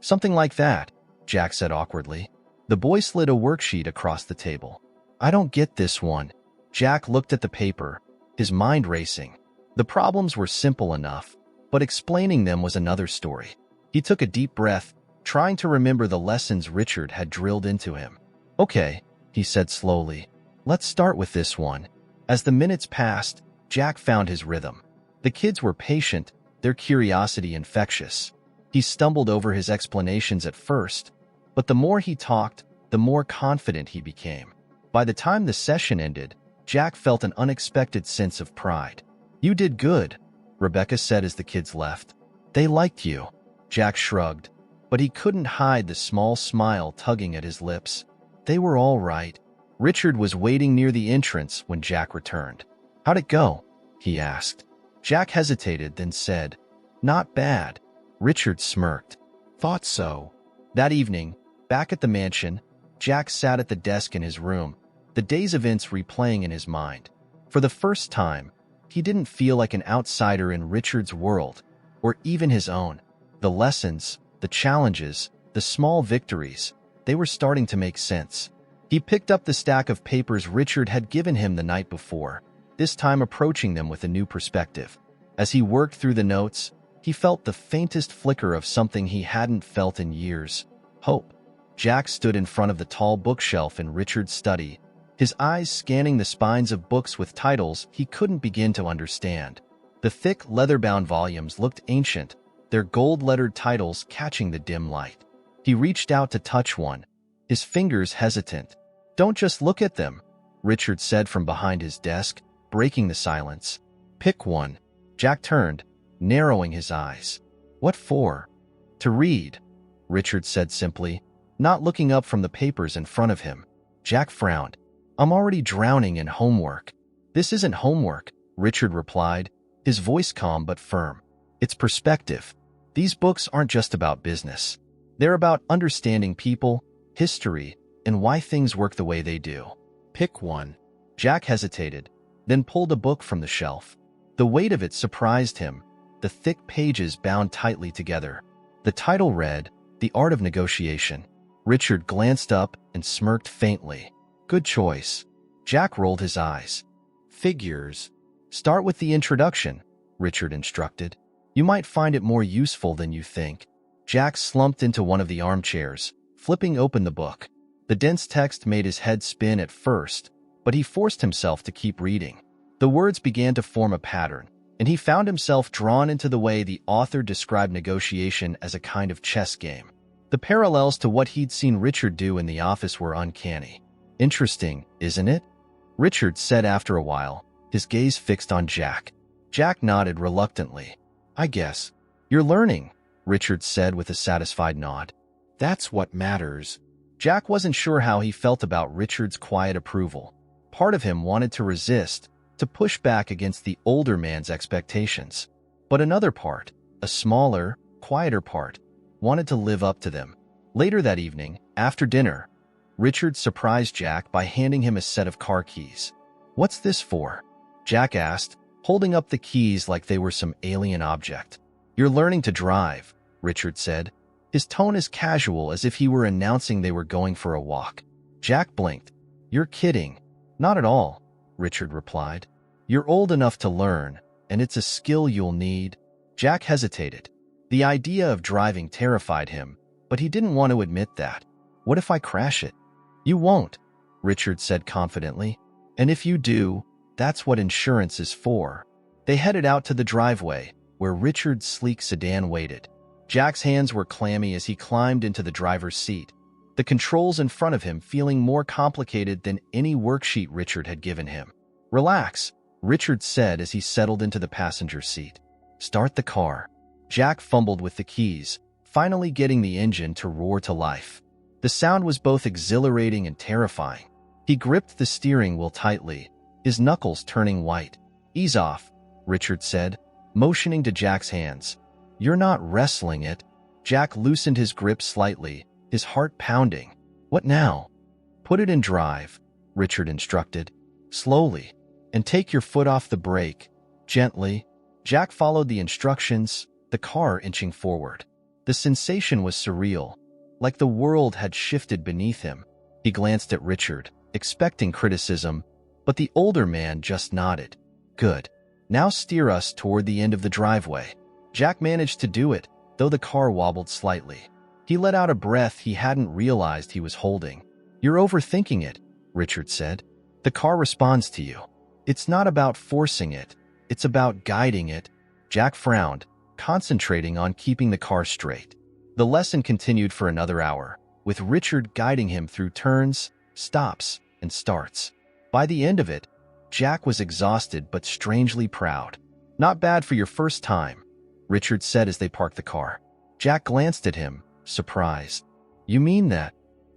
Something like that, Jack said awkwardly. The boy slid a worksheet across the table. I don't get this one. Jack looked at the paper, his mind racing. The problems were simple enough, but explaining them was another story. He took a deep breath, trying to remember the lessons Richard had drilled into him. Okay, he said slowly. Let's start with this one. As the minutes passed, Jack found his rhythm. The kids were patient, their curiosity infectious. He stumbled over his explanations at first, but the more he talked, the more confident he became. By the time the session ended, Jack felt an unexpected sense of pride. You did good, Rebecca said as the kids left. They liked you. Jack shrugged, but he couldn't hide the small smile tugging at his lips. They were all right. Richard was waiting near the entrance when Jack returned. How'd it go? He asked. Jack hesitated, then said, Not bad. Richard smirked. Thought so. That evening, back at the mansion, Jack sat at the desk in his room, the day's events replaying in his mind. For the first time, he didn't feel like an outsider in Richard's world, or even his own. The lessons, the challenges, the small victories, they were starting to make sense. He picked up the stack of papers Richard had given him the night before, this time approaching them with a new perspective. As he worked through the notes, He felt the faintest flicker of something he hadn't felt in years: hope. Jack stood in front of the tall bookshelf in Richard's study, his eyes scanning the spines of books with titles he couldn't begin to understand. The thick, leather-bound volumes looked ancient, their gold-lettered titles catching the dim light. He reached out to touch one, his fingers hesitant. "Don't just look at them," Richard said from behind his desk, breaking the silence. "Pick one." Jack turned, narrowing his eyes. "What for?" "To read," Richard said simply, not looking up from the papers in front of him. Jack frowned. "I'm already drowning in homework." "This isn't homework," Richard replied, his voice calm but firm. "It's perspective. These books aren't just about business. They're about understanding people, history, and why things work the way they do." "Pick one." Jack hesitated, then pulled a book from the shelf. The weight of it surprised him, the thick pages bound tightly together. The title read, "The Art of Negotiation." Richard glanced up and smirked faintly. "Good choice." Jack rolled his eyes. "Figures." "Start with the introduction," Richard instructed. "You might find it more useful than you think." Jack slumped into one of the armchairs, flipping open the book. The dense text made his head spin at first, but he forced himself to keep reading. The words began to form a pattern, and he found himself drawn into the way the author described negotiation as a kind of chess game. The parallels to what he'd seen Richard do in the office were uncanny. "Interesting, isn't it?" Richard said after a while, his gaze fixed on Jack. Jack nodded reluctantly. "I guess. You're learning," Richard said with a satisfied nod. "That's what matters." Jack wasn't sure how he felt about Richard's quiet approval. Part of him wanted to resist, to push back against the older man's expectations. But another part, a smaller, quieter part, wanted to live up to them. Later that evening, after dinner, Richard surprised Jack by handing him a set of car keys. "What's this for?" Jack asked, holding up the keys like they were some alien object. "You're learning to drive," Richard said, his tone as casual as if he were announcing they were going for a walk. Jack blinked. "You're kidding." "Not at all," Richard replied. "You're old enough to learn, and it's a skill you'll need." Jack hesitated. The idea of driving terrified him, but he didn't want to admit that. "What if I crash it?" "You won't," Richard said confidently. "And if you do, that's what insurance is for." They headed out to the driveway, where Richard's sleek sedan waited. Jack's hands were clammy as he climbed into the driver's seat, the controls in front of him feeling more complicated than any worksheet Richard had given him. "Relax," Richard said as he settled into the passenger seat. "Start the car." Jack fumbled with the keys, finally getting the engine to roar to life. The sound was both exhilarating and terrifying. He gripped the steering wheel tightly, his knuckles turning white. "Ease off," Richard said, motioning to Jack's hands. "You're not wrestling it." Jack loosened his grip slightly, his heart pounding. "What now?" "Put it in drive," Richard instructed. "Slowly. And take your foot off the brake. Gently." Jack followed the instructions, the car inching forward. The sensation was surreal, like the world had shifted beneath him. He glanced at Richard, expecting criticism, but the older man just nodded. "Good. Now steer us toward the end of the driveway." Jack managed to do it, though the car wobbled slightly. He let out a breath he hadn't realized he was holding. "You're overthinking it," Richard said. "The car responds to you. It's not about forcing it. It's about guiding it." Jack frowned, concentrating on keeping the car straight. The lesson continued for another hour, with Richard guiding him through turns, stops, and starts. By the end of it, Jack was exhausted but strangely proud. "Not bad for your first time," Richard said as they parked the car. Jack glanced at him, surprised. "You mean that?"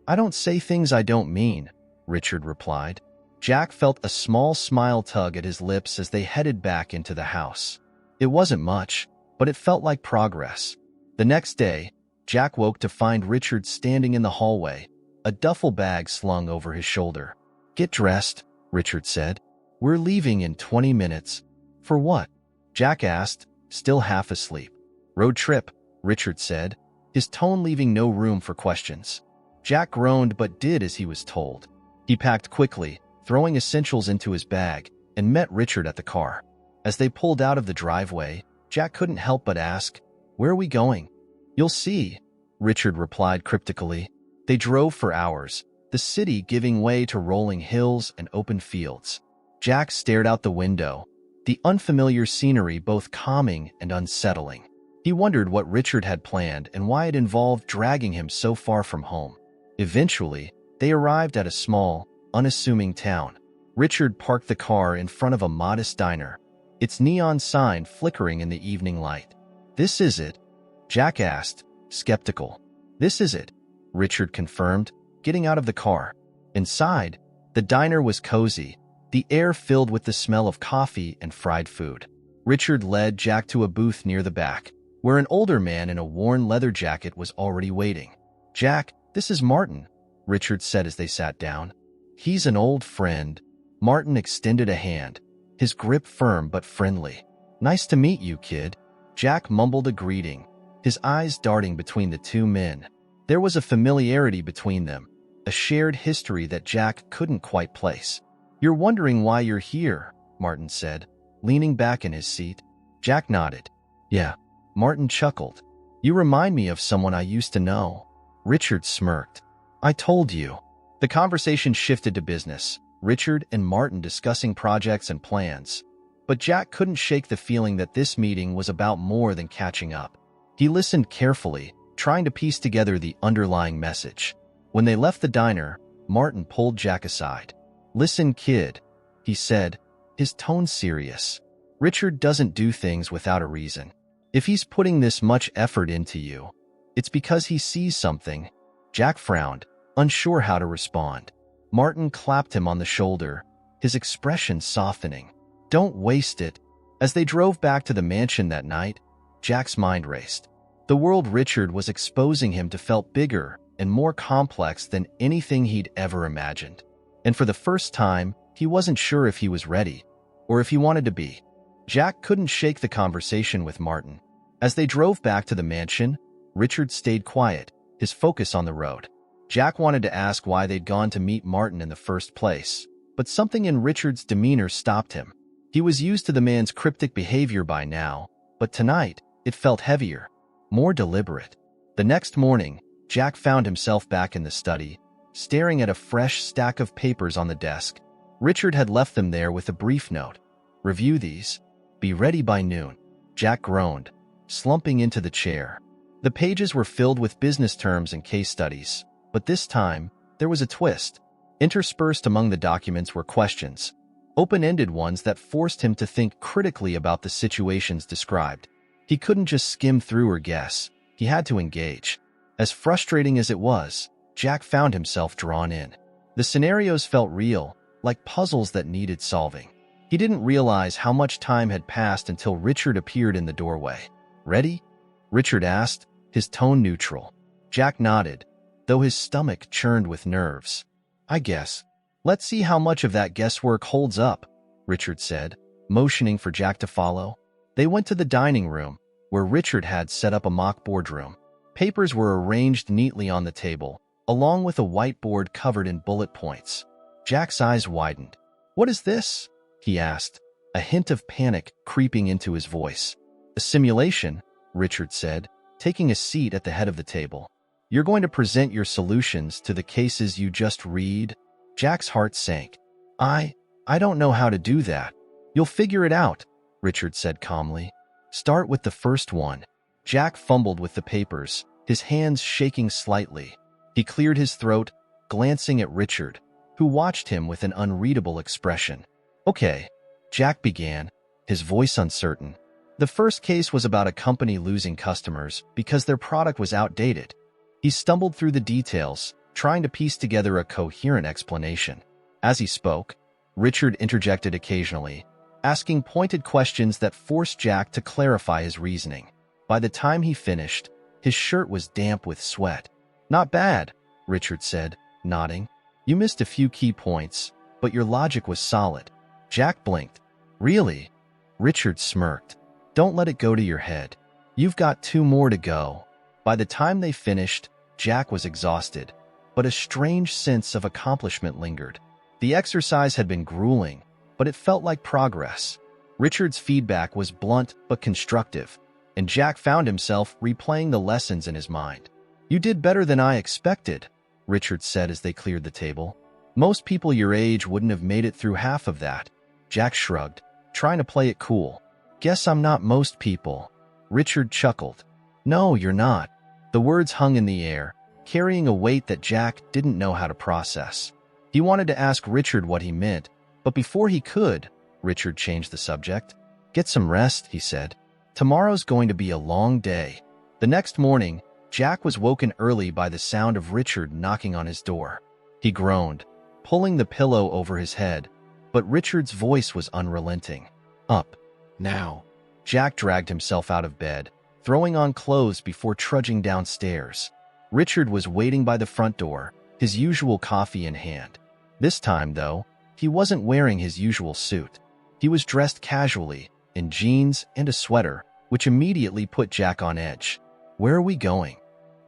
"I don't say things I don't mean," Richard replied. Jack felt a small smile tug at his lips as they headed back into the house. It wasn't much, but it felt like progress. The next day, Jack woke to find Richard standing in the hallway, a duffel bag slung over his shoulder. "Get dressed," Richard said. "We're leaving in 20 minutes. "For what?" Jack asked, still half asleep. "Road trip," Richard said, his tone leaving no room for questions. Jack groaned but did as he was told. He packed quickly, throwing essentials into his bag, and met Richard at the car. As they pulled out of the driveway, Jack couldn't help but ask, "Where are we going?" "You'll see," Richard replied cryptically. They drove for hours, the city giving way to rolling hills and open fields. Jack stared out the window, the unfamiliar scenery both calming and unsettling. He wondered what Richard had planned and why it involved dragging him so far from home. Eventually, they arrived at a small, unassuming town. Richard parked the car in front of a modest diner, its neon sign flickering in the evening light. "This is it?" Jack asked, skeptical. "This is it," Richard confirmed, getting out of the car. Inside, the diner was cozy, the air filled with the smell of coffee and fried food. Richard led Jack to a booth near the back, where an older man in a worn leather jacket was already waiting. "Jack, this is Martin," Richard said as they sat down. "He's an old friend." Martin extended a hand, his grip firm but friendly. "Nice to meet you, kid." Jack mumbled a greeting, his eyes darting between the two men. There was a familiarity between them, a shared history that Jack couldn't quite place. "You're wondering why you're here," Martin said, leaning back in his seat. Jack nodded. "Yeah." Martin chuckled. "You remind me of someone I used to know." Richard smirked. "I told you." The conversation shifted to business, Richard and Martin discussing projects and plans. But Jack couldn't shake the feeling that this meeting was about more than catching up. He listened carefully, trying to piece together the underlying message. When they left the diner, Martin pulled Jack aside. "Listen, kid," he said, his tone serious. "Richard doesn't do things without a reason. If he's putting this much effort into you, it's because he sees something." Jack frowned, unsure how to respond. Martin clapped him on the shoulder, his expression softening. "Don't waste it." As they drove back to the mansion that night, Jack's mind raced. The world Richard was exposing him to felt bigger and more complex than anything he'd ever imagined. And for the first time, he wasn't sure if he was ready, or if he wanted to be. Jack couldn't shake the conversation with Martin. As they drove back to the mansion, Richard stayed quiet, his focus on the road. Jack wanted to ask why they'd gone to meet Martin in the first place, but something in Richard's demeanor stopped him. He was used to the man's cryptic behavior by now, but tonight, it felt heavier, more deliberate. The next morning, Jack found himself back in the study, staring at a fresh stack of papers on the desk. Richard had left them there with a brief note. "Review these. Be ready by noon." Jack groaned, slumping into the chair. The pages were filled with business terms and case studies, but this time, there was a twist. Interspersed among the documents were questions, open-ended ones that forced him to think critically about the situations described. He couldn't just skim through or guess. He had to engage. As frustrating as it was, Jack found himself drawn in. The scenarios felt real, like puzzles that needed solving. He didn't realize how much time had passed until Richard appeared in the doorway. "Ready?" Richard asked, his tone neutral. Jack nodded, though his stomach churned with nerves. "I guess. Let's see how much of that guesswork holds up," Richard said, motioning for Jack to follow. They went to the dining room, where Richard had set up a mock boardroom. Papers were arranged neatly on the table, along with a whiteboard covered in bullet points. Jack's eyes widened. "What is this?" he asked, a hint of panic creeping into his voice. "A simulation," Richard said, taking a seat at the head of the table. "You're going to present your solutions to the cases you just read?" Jack's heart sank. I don't know how to do that." "You'll figure it out," Richard said calmly. "Start with the first one." Jack fumbled with the papers, his hands shaking slightly. He cleared his throat, glancing at Richard, who watched him with an unreadable expression. "Okay," Jack began, his voice uncertain. The first case was about a company losing customers because their product was outdated. He stumbled through the details, trying to piece together a coherent explanation. As he spoke, Richard interjected occasionally, asking pointed questions that forced Jack to clarify his reasoning. By the time he finished, his shirt was damp with sweat. "Not bad," Richard said, nodding. "You missed a few key points, but your logic was solid." Jack blinked. "Really?" Richard smirked. "Don't let it go to your head. You've got 2 more to go." By the time they finished, Jack was exhausted, but a strange sense of accomplishment lingered. The exercise had been grueling, but it felt like progress. Richard's feedback was blunt but constructive, and Jack found himself replaying the lessons in his mind. "You did better than I expected," Richard said as they cleared the table. "Most people your age wouldn't have made it through half of that." Jack shrugged, trying to play it cool. "Guess I'm not most people." Richard chuckled. "No, you're not." The words hung in the air, carrying a weight that Jack didn't know how to process. He wanted to ask Richard what he meant, but before he could, Richard changed the subject. "Get some rest," he said. "Tomorrow's going to be a long day." The next morning, Jack was woken early by the sound of Richard knocking on his door. He groaned, pulling the pillow over his head, but Richard's voice was unrelenting. "Up. Now." Jack dragged himself out of bed, throwing on clothes before trudging downstairs. Richard was waiting by the front door, his usual coffee in hand. This time, though, he wasn't wearing his usual suit. He was dressed casually, in jeans and a sweater, which immediately put Jack on edge. "Where are we going?"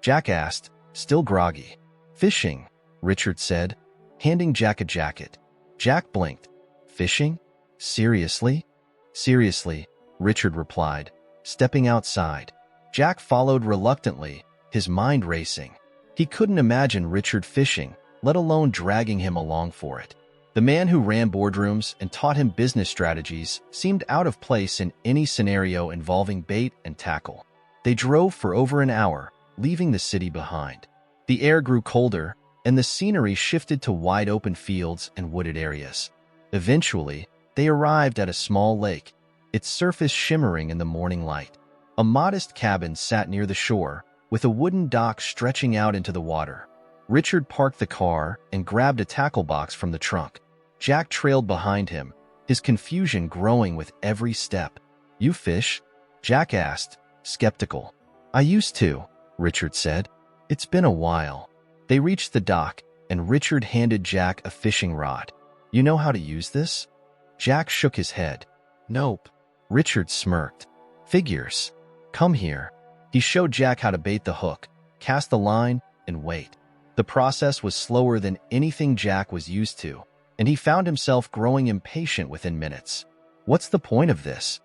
Jack asked, still groggy. "Fishing," Richard said, handing Jack a jacket. Jack blinked. "Fishing? Seriously?" "Seriously," Richard replied, stepping outside. Jack followed reluctantly, his mind racing. He couldn't imagine Richard fishing, let alone dragging him along for it. The man who ran boardrooms and taught him business strategies seemed out of place in any scenario involving bait and tackle. They drove for over an hour, leaving the city behind. The air grew colder, and the scenery shifted to wide-open fields and wooded areas. Eventually, they arrived at a small lake, its surface shimmering in the morning light. A modest cabin sat near the shore, with a wooden dock stretching out into the water. Richard parked the car and grabbed a tackle box from the trunk. Jack trailed behind him, his confusion growing with every step. "You fish?" Jack asked, skeptical. "I used to," Richard said. "It's been a while." They reached the dock, and Richard handed Jack a fishing rod. "You know how to use this?" Jack shook his head. "Nope." Richard smirked. "Figures. Come here." He showed Jack how to bait the hook, cast the line, and wait. The process was slower than anything Jack was used to, and he found himself growing impatient within minutes. "What's the point of this?"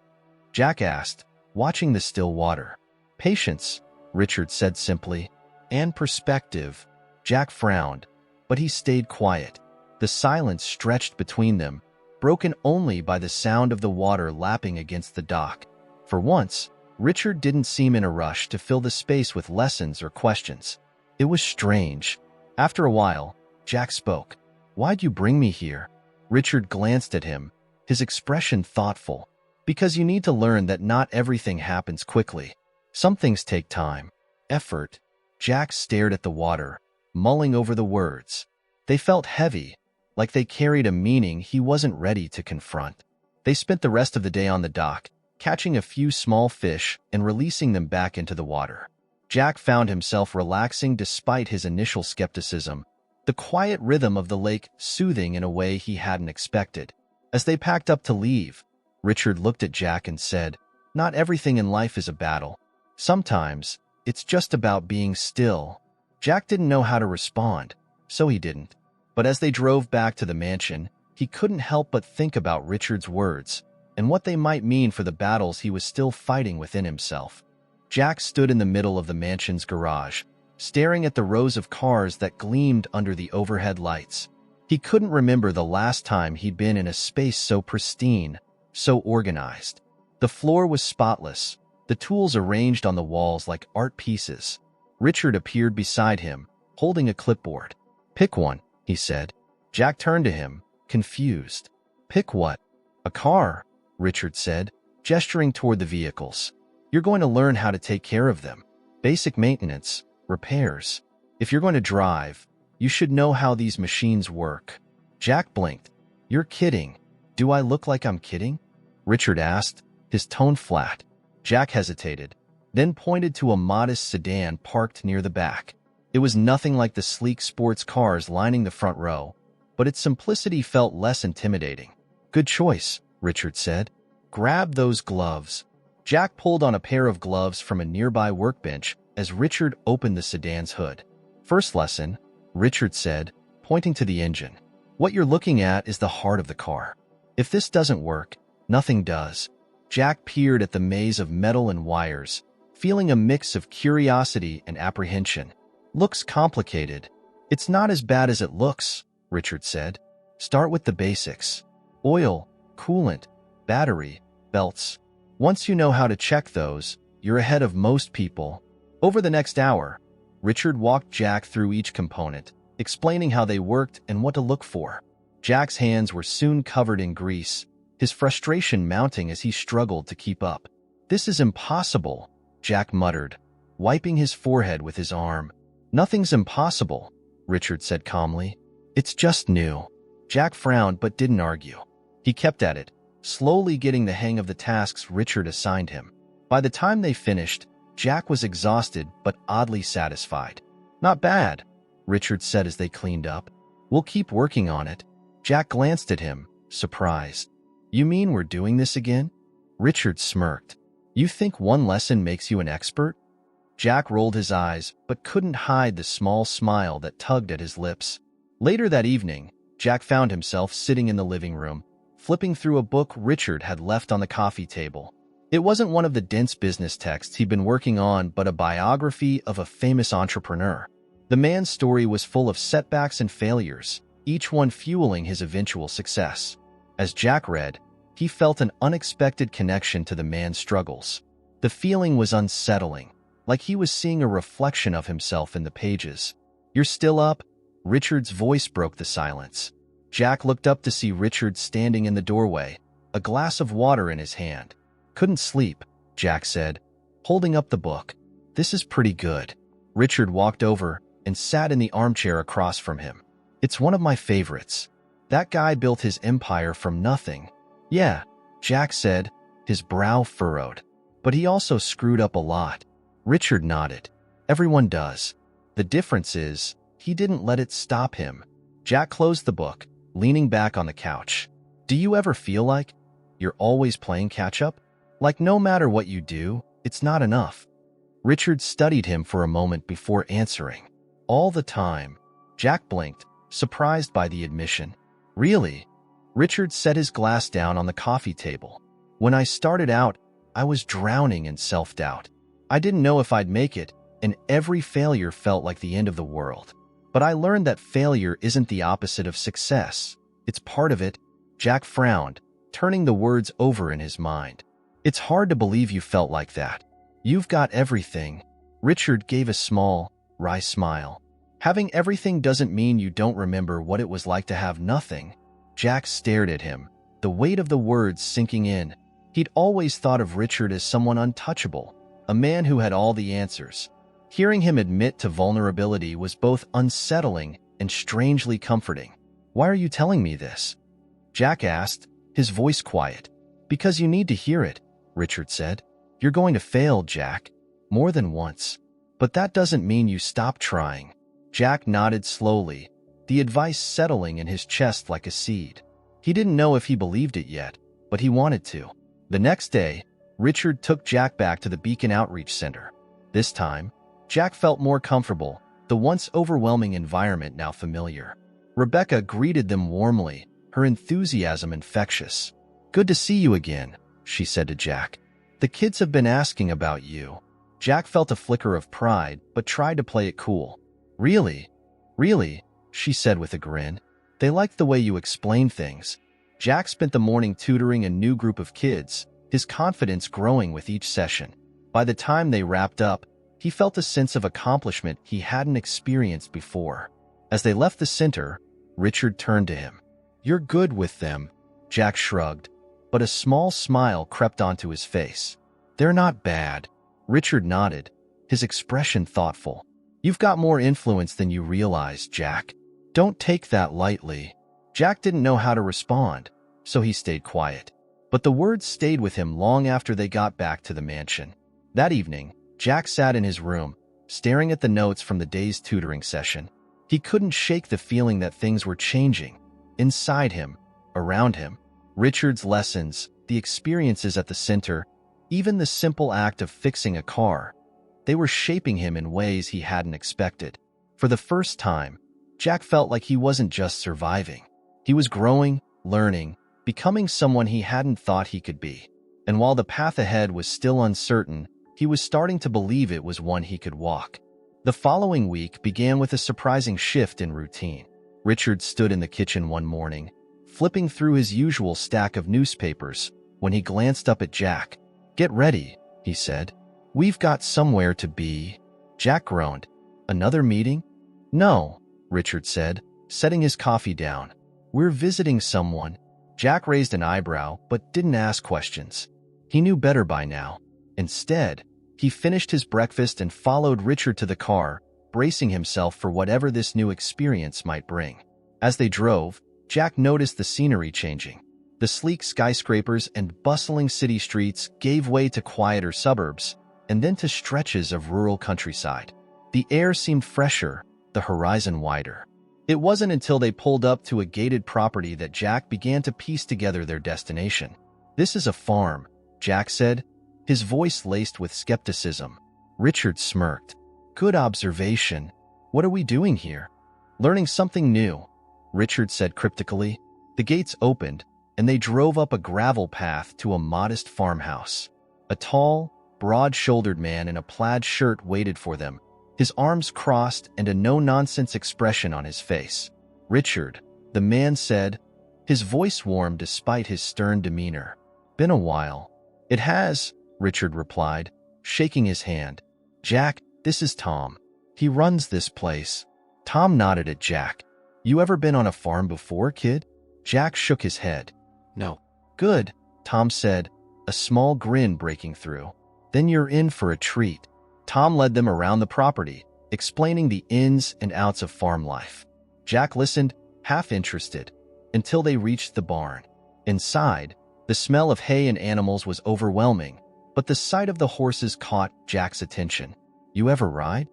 Jack asked, watching the still water. "Patience," Richard said simply. "And perspective." Jack frowned, but he stayed quiet. The silence stretched between them, broken only by the sound of the water lapping against the dock. For once, Richard didn't seem in a rush to fill the space with lessons or questions. It was strange. After a while, Jack spoke. "Why'd you bring me here?" Richard glanced at him, his expression thoughtful. "Because you need to learn that not everything happens quickly. Some things take time, effort." Jack stared at the water, mulling over the words. They felt heavy, like they carried a meaning he wasn't ready to confront. They spent the rest of the day on the dock, catching a few small fish and releasing them back into the water. Jack found himself relaxing despite his initial skepticism, the quiet rhythm of the lake soothing in a way he hadn't expected. As they packed up to leave, Richard looked at Jack and said, "Not everything in life is a battle. Sometimes, it's just about being still." Jack didn't know how to respond, so he didn't. But as they drove back to the mansion, he couldn't help but think about Richard's words and what they might mean for the battles he was still fighting within himself. Jack stood in the middle of the mansion's garage, staring at the rows of cars that gleamed under the overhead lights. He couldn't remember the last time he'd been in a space so pristine, so organized. The floor was spotless, the tools arranged on the walls like art pieces. Richard appeared beside him, holding a clipboard. "Pick one," he said. Jack turned to him, confused. "Pick what?" "A car," Richard said, gesturing toward the vehicles. "You're going to learn how to take care of them. Basic maintenance, repairs. If you're going to drive, you should know how these machines work." Jack blinked. "You're kidding." "Do I look like I'm kidding?" Richard asked, his tone flat. Jack hesitated, then pointed to a modest sedan parked near the back. It was nothing like the sleek sports cars lining the front row, but its simplicity felt less intimidating. "Good choice," Richard said. "Grab those gloves." Jack pulled on a pair of gloves from a nearby workbench as Richard opened the sedan's hood. "First lesson," Richard said, pointing to the engine. "What you're looking at is the heart of the car. If this doesn't work, Nothing does. Jack peered at the maze of metal and wires, feeling a mix of curiosity and apprehension. Looks complicated. It's not as bad as it looks, Richard said. Start with the basics. Oil, coolant, battery, belts. Once you know how to check those, you're ahead of most people. Over the next hour, Richard walked Jack through each component, explaining how they worked and what to look for. Jack's hands were soon covered in grease, his frustration mounting as he struggled to keep up. This is impossible, Jack muttered, wiping his forehead with his arm. Nothing's impossible, Richard said calmly. It's just new. Jack frowned but didn't argue. He kept at it, slowly getting the hang of the tasks Richard assigned him. By the time they finished, Jack was exhausted but oddly satisfied. Not bad, Richard said as they cleaned up. We'll keep working on it. Jack glanced at him, surprised. You mean we're doing this again? Richard smirked. You think one lesson makes you an expert? Jack rolled his eyes but couldn't hide the small smile that tugged at his lips. Later that evening, Jack found himself sitting in the living room, flipping through a book Richard had left on the coffee table. It wasn't one of the dense business texts he'd been working on, but a biography of a famous entrepreneur. The man's story was full of setbacks and failures, each one fueling his eventual success. As Jack read, he felt an unexpected connection to the man's struggles. The feeling was unsettling, like he was seeing a reflection of himself in the pages. You're still up? Richard's voice broke the silence. Jack looked up to see Richard standing in the doorway, a glass of water in his hand. Couldn't sleep, Jack said, holding up the book. This is pretty good. Richard walked over and sat in the armchair across from him. It's one of my favorites. That guy built his empire from nothing. Yeah, Jack said, his brow furrowed. But he also screwed up a lot. Richard nodded. Everyone does. The difference is, he didn't let it stop him. Jack closed the book, leaning back on the couch. Do you ever feel like you're always playing catch-up? Like no matter what you do, it's not enough? Richard studied him for a moment before answering. All the time. Jack blinked, surprised by the admission. Really? Richard set his glass down on the coffee table. When I started out, I was drowning in self-doubt. I didn't know if I'd make it, and every failure felt like the end of the world. But I learned that failure isn't the opposite of success. It's part of it. Jack frowned, turning the words over in his mind. It's hard to believe you felt like that. You've got everything. Richard gave a small, wry smile. Having everything doesn't mean you don't remember what it was like to have nothing. Jack stared at him, the weight of the words sinking in. He'd always thought of Richard as someone untouchable, a man who had all the answers. Hearing him admit to vulnerability was both unsettling and strangely comforting. Why are you telling me this? Jack asked, his voice quiet. Because you need to hear it, Richard said. You're going to fail, Jack. More than once. But that doesn't mean you stop trying. Jack nodded slowly, the advice settling in his chest like a seed. He didn't know if he believed it yet, but he wanted to. The next day, Richard took Jack back to the Beacon Outreach Center. This time, Jack felt more comfortable, the once overwhelming environment now familiar. Rebecca greeted them warmly, her enthusiasm infectious. Good to see you again, she said to Jack. The kids have been asking about you. Jack felt a flicker of pride, but tried to play it cool. Really? Really? She said with a grin. They liked the way you explain things. Jack spent the morning tutoring a new group of kids, his confidence growing with each session. By the time they wrapped up, he felt a sense of accomplishment he hadn't experienced before. As they left the center, Richard turned to him. You're good with them, Jack shrugged, but a small smile crept onto his face. They're not bad. Richard nodded, his expression thoughtful. You've got more influence than you realize, Jack. Don't take that lightly. Jack didn't know how to respond, so he stayed quiet. But the words stayed with him long after they got back to the mansion. That evening, Jack sat in his room, staring at the notes from the day's tutoring session. He couldn't shake the feeling that things were changing. Inside him, around him, Richard's lessons, the experiences at the center, even the simple act of fixing a car, they were shaping him in ways he hadn't expected. For the first time, Jack felt like he wasn't just surviving. He was growing, learning, becoming someone he hadn't thought he could be. And while the path ahead was still uncertain, he was starting to believe it was one he could walk. The following week began with a surprising shift in routine. Richard stood in the kitchen one morning, flipping through his usual stack of newspapers, when he glanced up at Jack. "Get ready," he said. "We've got somewhere to be." Jack groaned. "Another meeting?" "No," Richard said, setting his coffee down. "We're visiting someone." Jack raised an eyebrow, but didn't ask questions. He knew better by now. Instead, he finished his breakfast and followed Richard to the car, bracing himself for whatever this new experience might bring. As they drove, Jack noticed the scenery changing. The sleek skyscrapers and bustling city streets gave way to quieter suburbs, and then to stretches of rural countryside. The air seemed fresher, the horizon wider. It wasn't until they pulled up to a gated property that Jack began to piece together their destination. "This is a farm," Jack said, his voice laced with skepticism. Richard smirked. "Good observation. What are we doing here?" "Learning something new," Richard said cryptically. The gates opened, and they drove up a gravel path to a modest farmhouse. A tall, broad-shouldered man in a plaid shirt waited for them, his arms crossed and a no-nonsense expression on his face. "Richard," the man said, his voice warm despite his stern demeanor. "Been a while." "It has," Richard replied, shaking his hand. "Jack, this is Tom. He runs this place." Tom nodded at Jack. "You ever been on a farm before, kid?" Jack shook his head. "No." "Good," Tom said, a small grin breaking through. "Then you're in for a treat." Tom led them around the property, explaining the ins and outs of farm life. Jack listened, half interested, until they reached the barn. Inside, the smell of hay and animals was overwhelming, but the sight of the horses caught Jack's attention. "You ever ride?"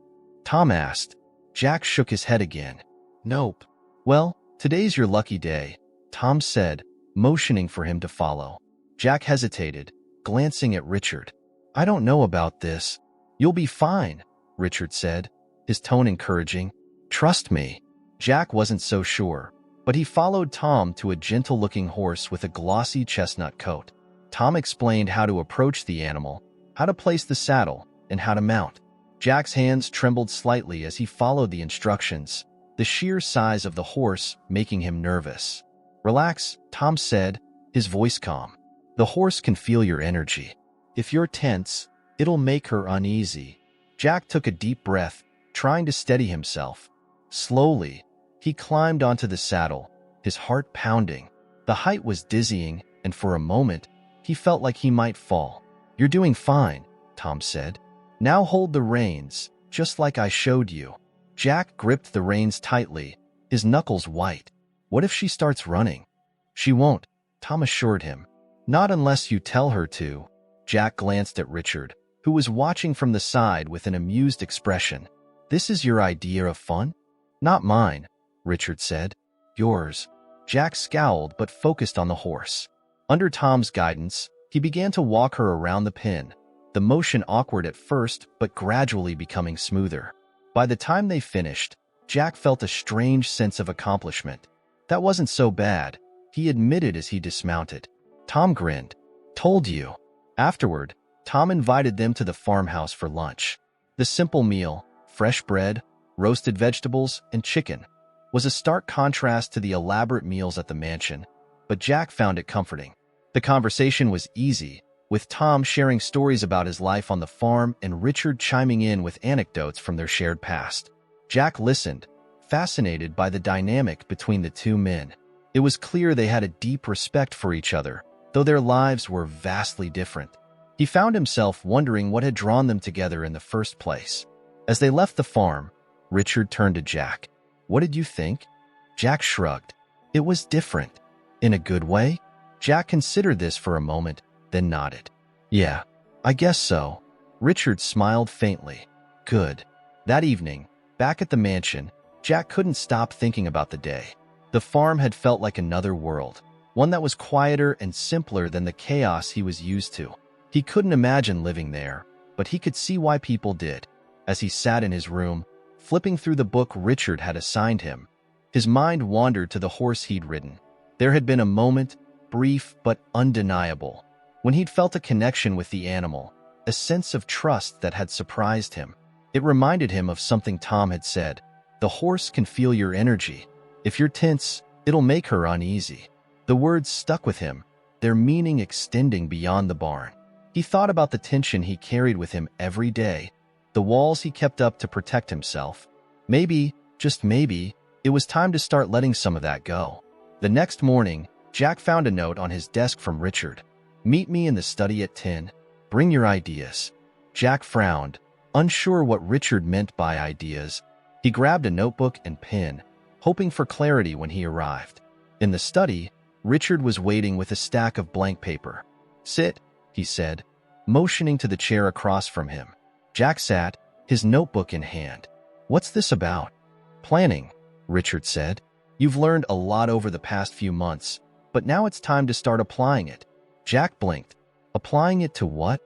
Tom asked. Jack shook his head again. "Nope." "Well, today's your lucky day," Tom said, motioning for him to follow. Jack hesitated, glancing at Richard. "I don't know about this." "You'll be fine," Richard said, his tone encouraging. "Trust me." Jack wasn't so sure, but he followed Tom to a gentle-looking horse with a glossy chestnut coat. Tom explained how to approach the animal, how to place the saddle, and how to mount. Jack's hands trembled slightly as he followed the instructions, the sheer size of the horse making him nervous. "Relax," Tom said, his voice calm. "The horse can feel your energy. If you're tense, it'll make her uneasy." Jack took a deep breath, trying to steady himself. Slowly, he climbed onto the saddle, his heart pounding. The height was dizzying, and for a moment, he felt like he might fall. "You're doing fine," Tom said. "Now hold the reins, just like I showed you." Jack gripped the reins tightly, his knuckles white. "What if she starts running?" "She won't," Tom assured him. "Not unless you tell her to." Jack glanced at Richard, who was watching from the side with an amused expression. "This is your idea of fun?" "Not mine," Richard said. "Yours." Jack scowled but focused on the horse. Under Tom's guidance, he began to walk her around the pen, the motion awkward at first but gradually becoming smoother. By the time they finished, Jack felt a strange sense of accomplishment. "That wasn't so bad," he admitted as he dismounted. Tom grinned. "Told you." Afterward, Tom invited them to the farmhouse for lunch. The simple meal, fresh bread, roasted vegetables, and chicken, was a stark contrast to the elaborate meals at the mansion, but Jack found it comforting. The conversation was easy, with Tom sharing stories about his life on the farm and Richard chiming in with anecdotes from their shared past. Jack listened, fascinated by the dynamic between the two men. It was clear they had a deep respect for each other, though their lives were vastly different. He found himself wondering what had drawn them together in the first place. As they left the farm, Richard turned to Jack. "What did you think?" Jack shrugged. "It was different." "In a good way?" Jack considered this for a moment, then nodded. "Yeah, I guess so." Richard smiled faintly. "Good." That evening, back at the mansion, Jack couldn't stop thinking about the day. The farm had felt like another world, one that was quieter and simpler than the chaos he was used to. He couldn't imagine living there, but he could see why people did. As he sat in his room, flipping through the book Richard had assigned him, his mind wandered to the horse he'd ridden. There had been a moment, brief but undeniable. When he'd felt a connection with the animal, a sense of trust that had surprised him. It reminded him of something Tom had said. The horse can feel your energy. If you're tense, it'll make her uneasy. The words stuck with him, their meaning extending beyond the barn. He thought about the tension he carried with him every day, the walls he kept up to protect himself. Maybe, just maybe, it was time to start letting some of that go. The next morning, Jack found a note on his desk from Richard. "Meet me in the study at 10. Bring your ideas." Jack frowned, unsure what Richard meant by ideas. He grabbed a notebook and pen, hoping for clarity when he arrived. In the study, Richard was waiting with a stack of blank paper. "Sit," he said, motioning to the chair across from him. Jack sat, his notebook in hand. "What's this about?" "Planning," Richard said. "You've learned a lot over the past few months, but now it's time to start applying it." Jack blinked. "Applying it to what?"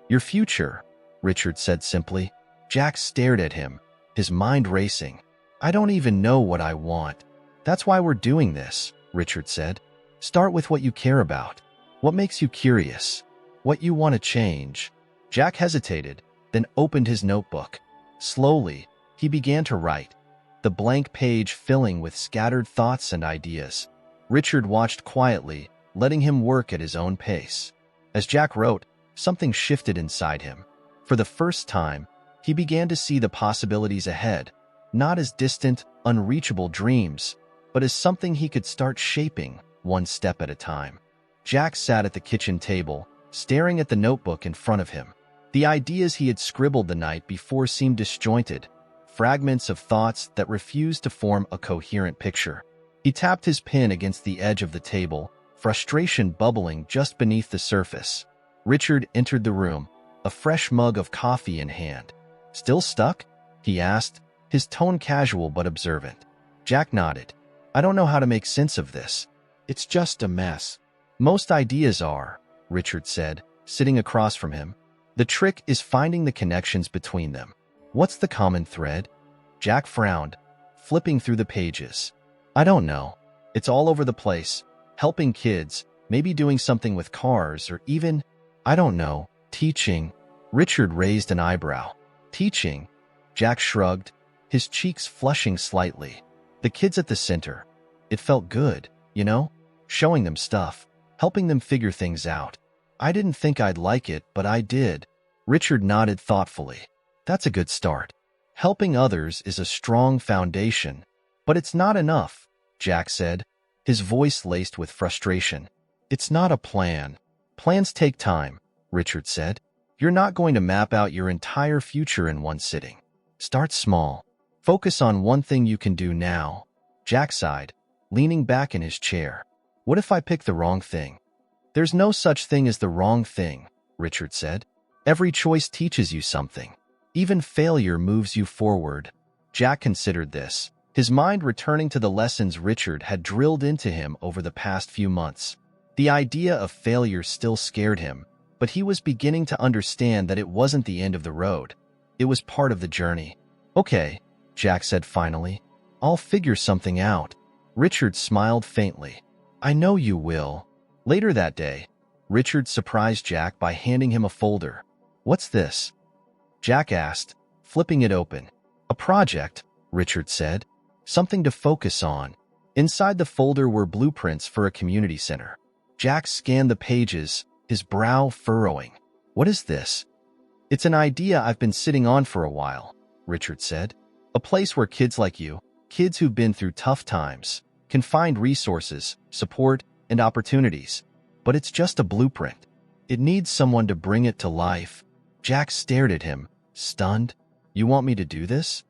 "Your future," Richard said simply. Jack stared at him, his mind racing. "I don't even know what I want." "That's why we're doing this," Richard said. "Start with what you care about. What makes you curious? What you want to change?" Jack hesitated, then opened his notebook. Slowly, he began to write, the blank page filling with scattered thoughts and ideas. Richard watched quietly, letting him work at his own pace. As Jack wrote, something shifted inside him. For the first time, he began to see the possibilities ahead, not as distant, unreachable dreams, but as something he could start shaping, one step at a time. Jack sat at the kitchen table, staring at the notebook in front of him. The ideas he had scribbled the night before seemed disjointed, fragments of thoughts that refused to form a coherent picture. He tapped his pen against the edge of the table, frustration bubbling just beneath the surface. Richard entered the room, a fresh mug of coffee in hand. "Still stuck?" he asked, his tone casual but observant. Jack nodded. "I don't know how to make sense of this. It's just a mess." "Most ideas are," Richard said, sitting across from him. "The trick is finding the connections between them." "What's the common thread?" Jack frowned, flipping through the pages. "I don't know. It's all over the place. Helping kids, maybe doing something with cars, or even, I don't know, teaching." Richard raised an eyebrow. "Teaching?" Jack shrugged, his cheeks flushing slightly. "The kids at the center. It felt good, you know? Showing them stuff, helping them figure things out. I didn't think I'd like it, but I did." Richard nodded thoughtfully. "That's a good start. Helping others is a strong foundation. But it's not enough," Jack said, his voice laced with frustration. "It's not a plan. Plans take time," Richard said. "You're not going to map out your entire future in one sitting. Start small. Focus on one thing you can do now." Jack sighed, leaning back in his chair. "What if I pick the wrong thing?" "There's no such thing as the wrong thing," Richard said. "Every choice teaches you something. Even failure moves you forward." Jack considered this, his mind returning to the lessons Richard had drilled into him over the past few months. The idea of failure still scared him, but he was beginning to understand that it wasn't the end of the road. It was part of the journey. "Okay," Jack said finally. "I'll figure something out." Richard smiled faintly. "I know you will." Later that day, Richard surprised Jack by handing him a folder. "What's this?" Jack asked, flipping it open. "A project," Richard said. "Something to focus on." Inside the folder were blueprints for a community center. Jack scanned the pages, his brow furrowing. "What is this?" "It's an idea I've been sitting on for a while," Richard said. "A place where kids like you, kids who've been through tough times, can find resources, support, and opportunities. But it's just a blueprint. It needs someone to bring it to life." Jack stared at him, stunned. "You want me to do this?"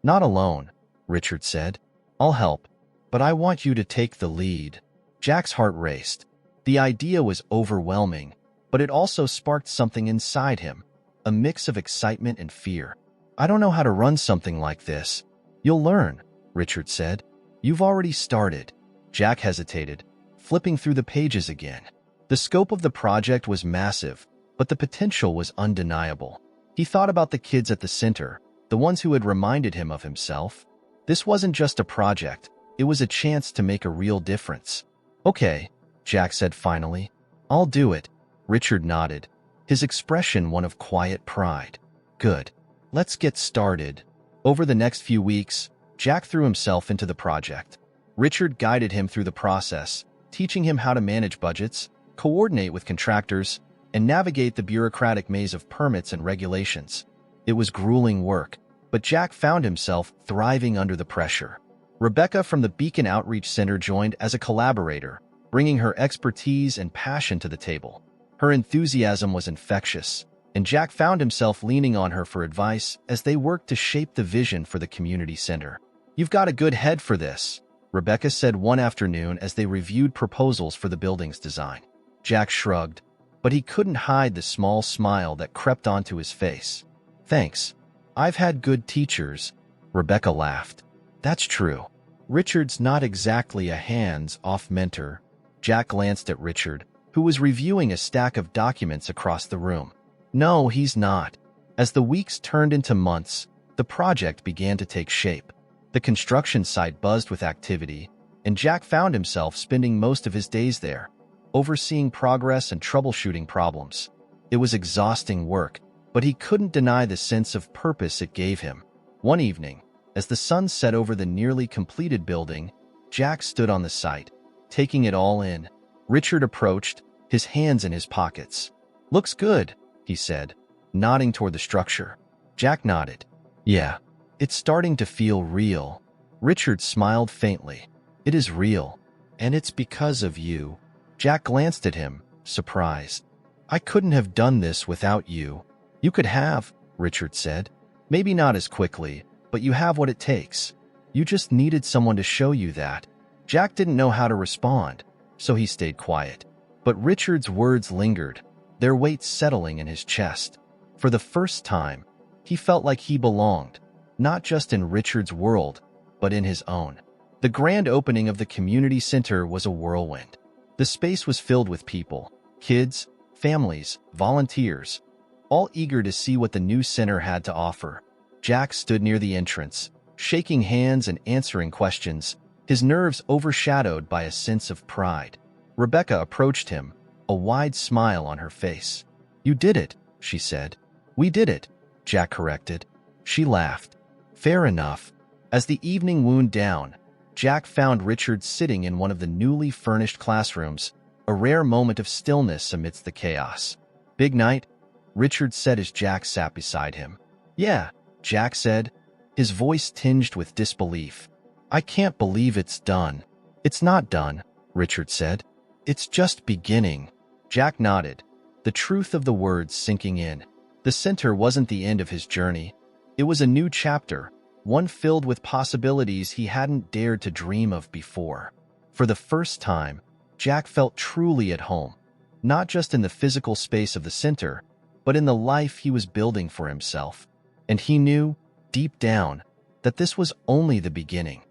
"Not alone," Richard said. "I'll help, but I want you to take the lead." Jack's heart raced. The idea was overwhelming, but it also sparked something inside him, a mix of excitement and fear. "I don't know how to run something like this." "You'll learn," Richard said. "You've already started." Jack hesitated, flipping through the pages again. The scope of the project was massive, but the potential was undeniable. He thought about the kids at the center, the ones who had reminded him of himself. This wasn't just a project, it was a chance to make a real difference. "Okay," Jack said finally. I'll do it. Richard nodded, his expression one of quiet pride. Good. Let's get started. Over the next few weeks, Jack threw himself into the project. Richard guided him through the process, teaching him how to manage budgets, coordinate with contractors, and navigate the bureaucratic maze of permits and regulations. It was grueling work, but Jack found himself thriving under the pressure. Rebecca from the Beacon Outreach Center joined as a collaborator, bringing her expertise and passion to the table. Her enthusiasm was infectious, and Jack found himself leaning on her for advice as they worked to shape the vision for the community center. You've got a good head for this, Rebecca said one afternoon as they reviewed proposals for the building's design. Jack shrugged, but he couldn't hide the small smile that crept onto his face. Thanks. I've had good teachers, Rebecca laughed. That's true. Richard's not exactly a hands-off mentor. Jack glanced at Richard, who was reviewing a stack of documents across the room. No, he's not. As the weeks turned into months, the project began to take shape. The construction site buzzed with activity, and Jack found himself spending most of his days there, overseeing progress and troubleshooting problems. It was exhausting work, but he couldn't deny the sense of purpose it gave him. One evening, as the sun set over the nearly completed building, Jack stood on the site, taking it all in. Richard approached, his hands in his pockets. Looks good, he said, nodding toward the structure. Jack nodded. Yeah, it's starting to feel real. Richard smiled faintly. It is real, and it's because of you. Jack glanced at him, surprised. I couldn't have done this without you. You could have, Richard said. Maybe not as quickly, but you have what it takes. You just needed someone to show you that. Jack didn't know how to respond, so he stayed quiet. But Richard's words lingered, their weight settling in his chest. For the first time, he felt like he belonged, not just in Richard's world, but in his own. The grand opening of the community center was a whirlwind. The space was filled with people, kids, families, volunteers, all eager to see what the new center had to offer. Jack stood near the entrance, shaking hands and answering questions, his nerves overshadowed by a sense of pride. Rebecca approached him, a wide smile on her face. You did it, she said. We did it, Jack corrected. She laughed. Fair enough. As the evening wound down, Jack found Richard sitting in one of the newly furnished classrooms, a rare moment of stillness amidst the chaos. Big night? Richard said as Jack sat beside him. Yeah, Jack said, his voice tinged with disbelief. I can't believe it's done. It's not done, Richard said. It's just beginning. Jack nodded, the truth of the words sinking in. The center wasn't the end of his journey. It was a new chapter, one filled with possibilities he hadn't dared to dream of before. For the first time, Jack felt truly at home, not just in the physical space of the center, but in the life he was building for himself. And he knew, deep down, that this was only the beginning.